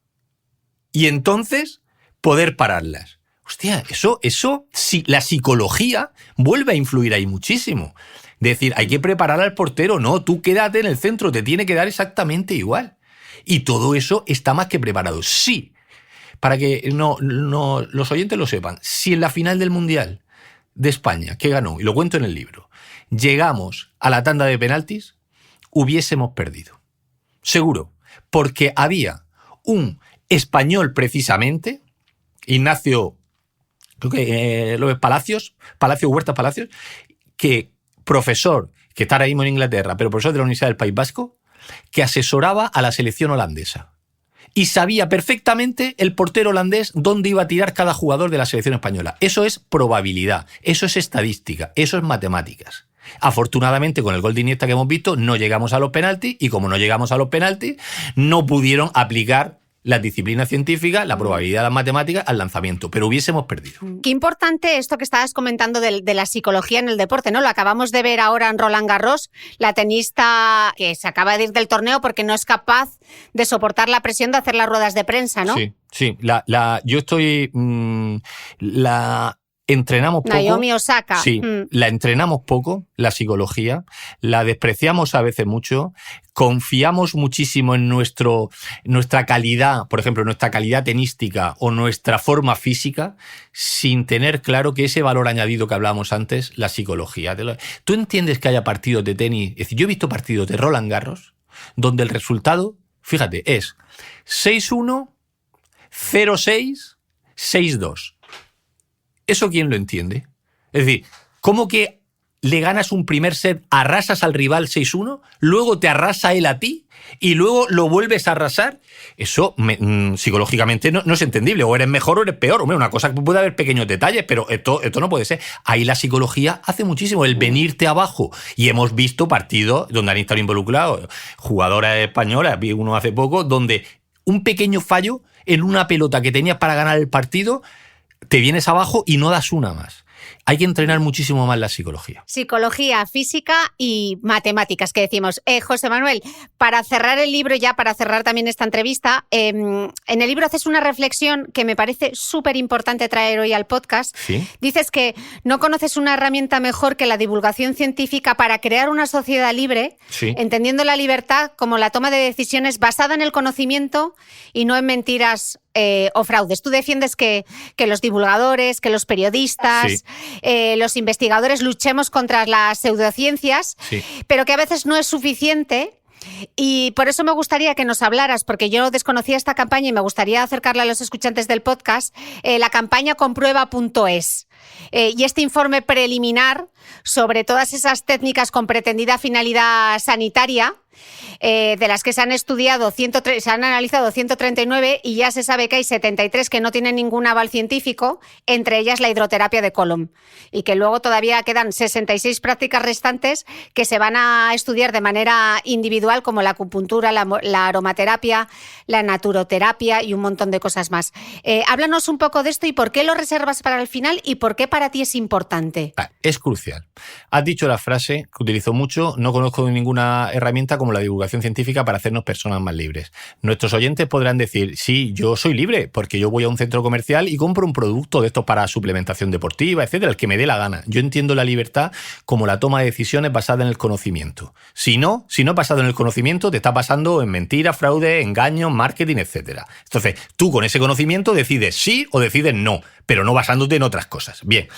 y entonces poder pararlas. Hostia, eso, sí, la psicología vuelve a influir ahí muchísimo. Decir, hay que preparar al portero. No, tú quédate en el centro, te tiene que dar exactamente igual. Y todo eso está más que preparado. Sí, para que los oyentes lo sepan, si en la final del Mundial de España, que ganó, y lo cuento en el libro, llegamos a la tanda de penaltis, hubiésemos perdido. Seguro, porque había un español precisamente, Ignacio... creo que López Huertas Palacios, que profesor, que está ahora mismo en Inglaterra, pero profesor de la Universidad del País Vasco, que asesoraba a la selección holandesa. Y sabía perfectamente el portero holandés dónde iba a tirar cada jugador de la selección española. Eso es probabilidad, eso es estadística, eso es matemáticas. Afortunadamente, con el gol de Iniesta que hemos visto, no llegamos a los penaltis, y como no llegamos a los penaltis, no pudieron aplicar las disciplinas científicas, la probabilidad de las matemáticas al lanzamiento, pero hubiésemos perdido. Qué importante esto que estabas comentando de la psicología en el deporte, ¿no? Lo acabamos de ver ahora en Roland Garros, la tenista que se acaba de ir del torneo porque no es capaz de soportar la presión de hacer las ruedas de prensa, ¿no? Sí. Yo estoy... la entrenamos poco. Naomi Osaka. Sí, la entrenamos poco, la psicología, la despreciamos a veces mucho, confiamos muchísimo en nuestra calidad, por ejemplo, nuestra calidad tenística o nuestra forma física, sin tener claro que ese valor añadido que hablábamos antes, la psicología. ¿Tú entiendes que haya partidos de tenis? Es decir, yo he visto partidos de Roland Garros donde el resultado, fíjate, es 6-1, 0-6, 6-2. ¿Eso quién lo entiende? Es decir, ¿cómo que le ganas un primer set, arrasas al rival 6-1, luego te arrasa él a ti y luego lo vuelves a arrasar. Eso psicológicamente no es entendible. O eres mejor o eres peor. Hombre, una cosa que puede haber pequeños detalles, pero esto no puede ser. Ahí la psicología hace muchísimo. El venirte abajo. Y hemos visto partidos donde han estado involucrados jugadoras españolas, vi uno hace poco, donde un pequeño fallo en una pelota que tenías para ganar el partido, te vienes abajo y no das una más. Hay que entrenar muchísimo más la psicología. Psicología, física y matemáticas, que decimos. José Manuel, para cerrar el libro, ya para cerrar también esta entrevista, en el libro haces una reflexión que me parece súper importante traer hoy al podcast. ¿Sí? Dices que no conoces una herramienta mejor que la divulgación científica para crear una sociedad libre, Sí. entendiendo la libertad como la toma de decisiones basada en el conocimiento y no en mentiras o fraudes. Tú defiendes que los divulgadores, que los periodistas, los investigadores luchemos contra las pseudociencias, pero que a veces no es suficiente. Y por eso me gustaría que nos hablaras, porque yo desconocía esta campaña y me gustaría acercarla a los escuchantes del podcast, la campaña comprueba.es. Y este informe preliminar sobre todas esas técnicas con pretendida finalidad sanitaria, de las que se han estudiado, se han analizado 139 y ya se sabe que hay 73 que no tienen ningún aval científico, entre ellas la hidroterapia de Colom, y que luego todavía quedan 66 prácticas restantes que se van a estudiar de manera individual, como la acupuntura, la aromaterapia, la naturoterapia y un montón de cosas más. Háblanos un poco de esto y por qué lo reservas para el final y por qué para ti es importante. Es crucial. Has dicho la frase que utilizo mucho: no conozco ninguna herramienta como la divulgación científica para hacernos personas más libres. Nuestros oyentes podrán decir, sí, yo soy libre porque yo voy a un centro comercial y compro un producto de estos para suplementación deportiva, etcétera, el que me dé la gana. Yo entiendo la libertad como la toma de decisiones basada en el conocimiento. Si no basado en el conocimiento, te está basando en mentiras, fraude, engaños, marketing, etcétera. Entonces, tú con ese conocimiento decides sí o decides no, pero no basándote en otras cosas. Bien,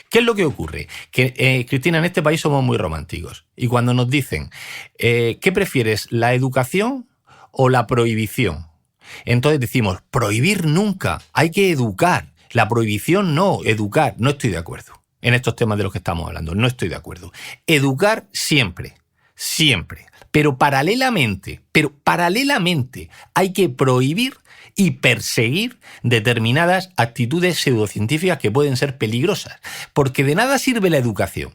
¿qué es lo que ocurre? Que, Cristina, en este país somos muy románticos. Y cuando nos dicen, ¿qué prefieres, la educación o la prohibición? Entonces decimos, prohibir nunca, hay que educar. La prohibición no, educar. No estoy de acuerdo en estos temas de los que estamos hablando, no estoy de acuerdo. Educar siempre, siempre. Pero paralelamente hay que prohibir y perseguir determinadas actitudes pseudocientíficas que pueden ser peligrosas. Porque de nada sirve la educación.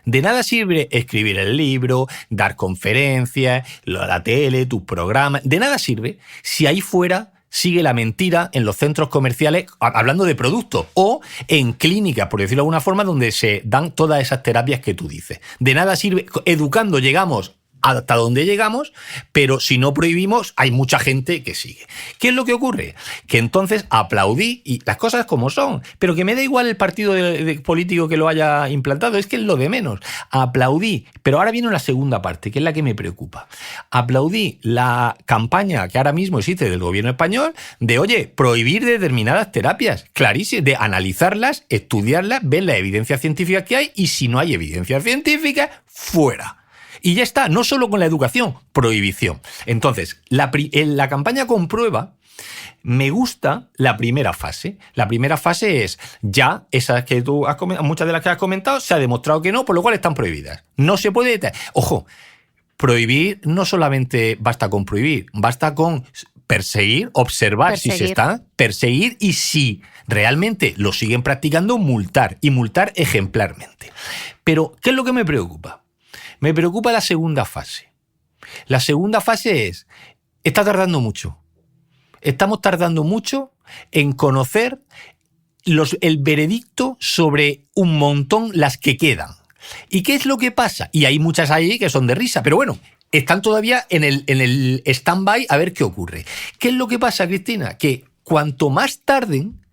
De nada sirve escribir el libro, dar conferencias, la tele, tus programas. De nada sirve si ahí fuera sigue la mentira en los centros comerciales, hablando de productos, o en clínicas, por decirlo de alguna forma, donde se dan todas esas terapias que tú dices. De nada sirve. Educando llegamos hasta donde llegamos, pero si no prohibimos, hay mucha gente que sigue. ¿Qué es lo que ocurre? Que entonces aplaudí, y las cosas como son, pero que me da igual el partido político que lo haya implantado, es que es lo de menos. Aplaudí, pero ahora viene la segunda parte, que es la que me preocupa. Aplaudí la campaña que ahora mismo existe del gobierno español de, oye, prohibir determinadas terapias, clarísimo, de analizarlas, estudiarlas, ver la evidencia científica que hay, y si no hay evidencia científica, fuera. Y ya está, no solo con la educación, prohibición. Entonces, en la campaña Comprueba, me gusta la primera fase. La primera fase es, ya, esas que tú has comentado, muchas de las que has comentado, se ha demostrado que no, por lo cual están prohibidas. No se puede... Ojo, prohibir no solamente basta con prohibir, basta con perseguir, observar si se está, perseguir, y si realmente lo siguen practicando, multar, y multar ejemplarmente. Pero, ¿qué es lo que me preocupa? Me preocupa la segunda fase. La segunda fase es, está tardando mucho. Estamos tardando mucho en conocer el veredicto sobre un montón las que quedan. ¿Y qué es lo que pasa? Y hay muchas ahí que son de risa, pero bueno, están todavía en el stand-by a ver qué ocurre. ¿Qué es lo que pasa, Cristina? Que cuanto más tarden,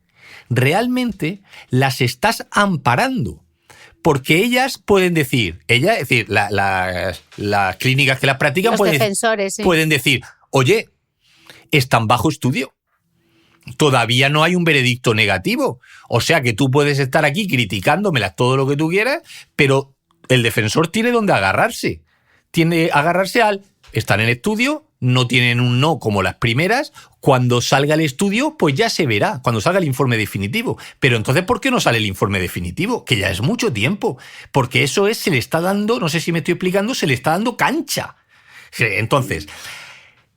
realmente las estás amparando. Porque ellas pueden decir, las clínicas que las practican los defensores, pueden decir, oye, están bajo estudio. Todavía no hay un veredicto negativo. O sea que tú puedes estar aquí criticándomelas todo lo que tú quieras, pero el defensor tiene donde agarrarse. Tiene que agarrarse al están en estudio, no tienen un no como las primeras. Cuando salga el estudio, pues ya se verá, cuando salga el informe definitivo. Pero entonces, ¿por qué no sale el informe definitivo? Que ya es mucho tiempo. Porque eso se le está dando, no sé si me estoy explicando, se le está dando cancha. Entonces,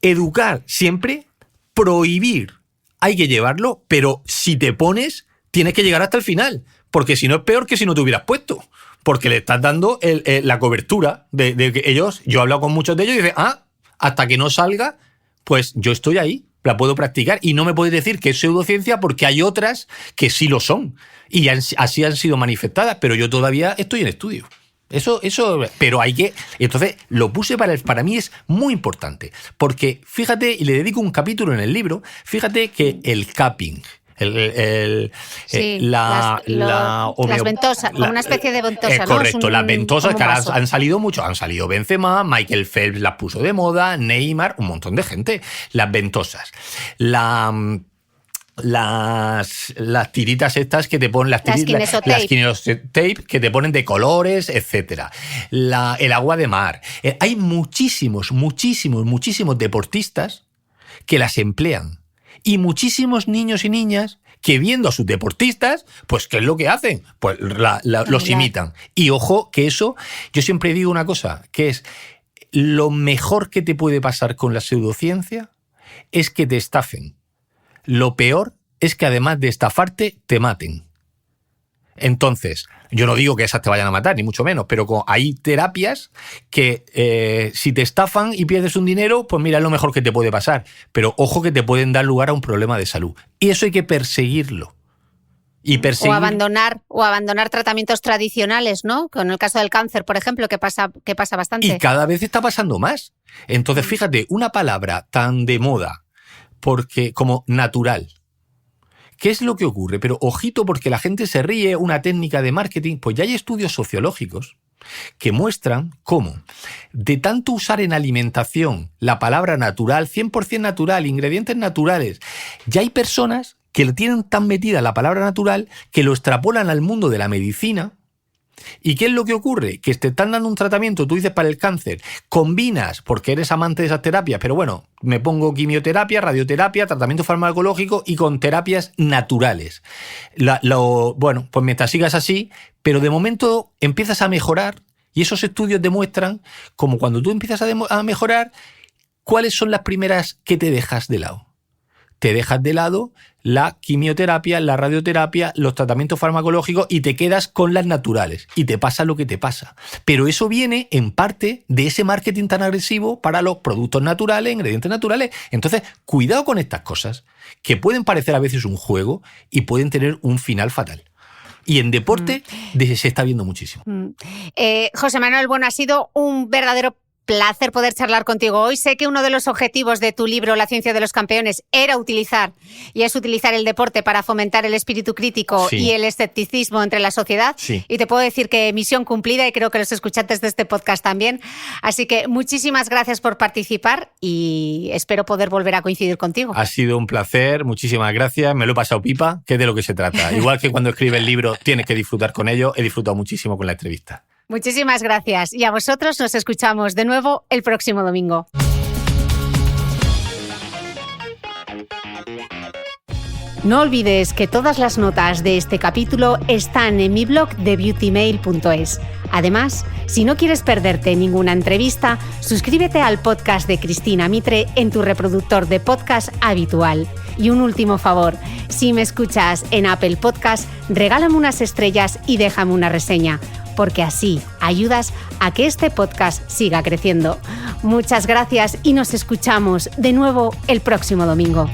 educar siempre, prohibir, hay que llevarlo, pero si te pones, tienes que llegar hasta el final. Porque si no es peor que si no te hubieras puesto. Porque le estás dando la cobertura de que ellos, yo he hablado con muchos de ellos y dicen, hasta que no salga, pues yo estoy ahí, la puedo practicar y no me puedes decir que es pseudociencia porque hay otras que sí lo son y así han sido manifestadas, pero yo todavía estoy en estudio. Eso, pero hay que... Entonces, lo puse para mí es muy importante, porque fíjate, y le dedico un capítulo en el libro, fíjate que el cupping, las ventosas, como una especie de ventosa, ¿no? Correcto, las ventosas que ahora han salido mucho, han salido Benzema, Michael Phelps las puso de moda, Neymar, un montón de gente. Las ventosas, las tiritas estas que te ponen, las kinesotape que te ponen de colores, etcétera. El agua de mar. Hay muchísimos deportistas que las emplean. Y muchísimos niños y niñas que viendo a sus deportistas, pues ¿qué es lo que hacen? Pues los imitan. Y ojo, que eso, yo siempre digo una cosa, que es lo mejor que te puede pasar con la pseudociencia es que te estafen. Lo peor es que además de estafarte, te maten. Entonces, yo no digo que esas te vayan a matar, ni mucho menos, pero hay terapias que si te estafan y pierdes un dinero, pues mira, es lo mejor que te puede pasar. Pero ojo que te pueden dar lugar a un problema de salud. Y eso hay que perseguirlo. O abandonar tratamientos tradicionales, ¿no? Con el caso del cáncer, por ejemplo, que pasa bastante. Y cada vez está pasando más. Entonces, fíjate, una palabra tan de moda como natural. ¿Qué es lo que ocurre? Pero ojito, porque la gente se ríe, una técnica de marketing, pues ya hay estudios sociológicos que muestran cómo de tanto usar en alimentación la palabra natural, 100% natural, ingredientes naturales, ya hay personas que le tienen tan metida la palabra natural que lo extrapolan al mundo de la medicina. ¿Y qué es lo que ocurre? Que te están dando un tratamiento, tú dices para el cáncer, combinas, porque eres amante de esas terapias, pero bueno, me pongo quimioterapia, tratamiento farmacológico y con terapias naturales. Bueno, pues mientras sigas así, pero de momento empiezas a mejorar y esos estudios demuestran como cuando tú empiezas a mejorar, ¿cuáles son las primeras que te dejas de lado? Te dejas de lado la quimioterapia, la radioterapia, los tratamientos farmacológicos y te quedas con las naturales y te pasa lo que te pasa. Pero eso viene en parte de ese marketing tan agresivo para los productos naturales, ingredientes naturales. Entonces, cuidado con estas cosas que pueden parecer a veces un juego y pueden tener un final fatal. Y en deporte se está viendo muchísimo. José Manuel, bueno, ha sido un verdadero placer poder charlar contigo hoy. Sé que uno de los objetivos de tu libro La ciencia de los campeones es utilizar el deporte para fomentar el espíritu crítico y el escepticismo entre la sociedad. Sí. Y te puedo decir que misión cumplida y creo que los escuchantes de este podcast también. Así que muchísimas gracias por participar y espero poder volver a coincidir contigo. Ha sido un placer, muchísimas gracias. Me lo he pasado pipa, que es de lo que se trata. Igual que cuando escribes el libro tienes que disfrutar con ello, he disfrutado muchísimo con la entrevista. Muchísimas gracias y a vosotros nos escuchamos de nuevo el próximo domingo. No olvides que todas las notas de este capítulo están en mi blog de beautymail.es. Además, si no quieres perderte ninguna entrevista, suscríbete al podcast de Cristina Mitre en tu reproductor de podcast habitual. Y un último favor, si me escuchas en Apple Podcast, regálame unas estrellas y déjame una reseña, porque así ayudas a que este podcast siga creciendo. Muchas gracias y nos escuchamos de nuevo el próximo domingo.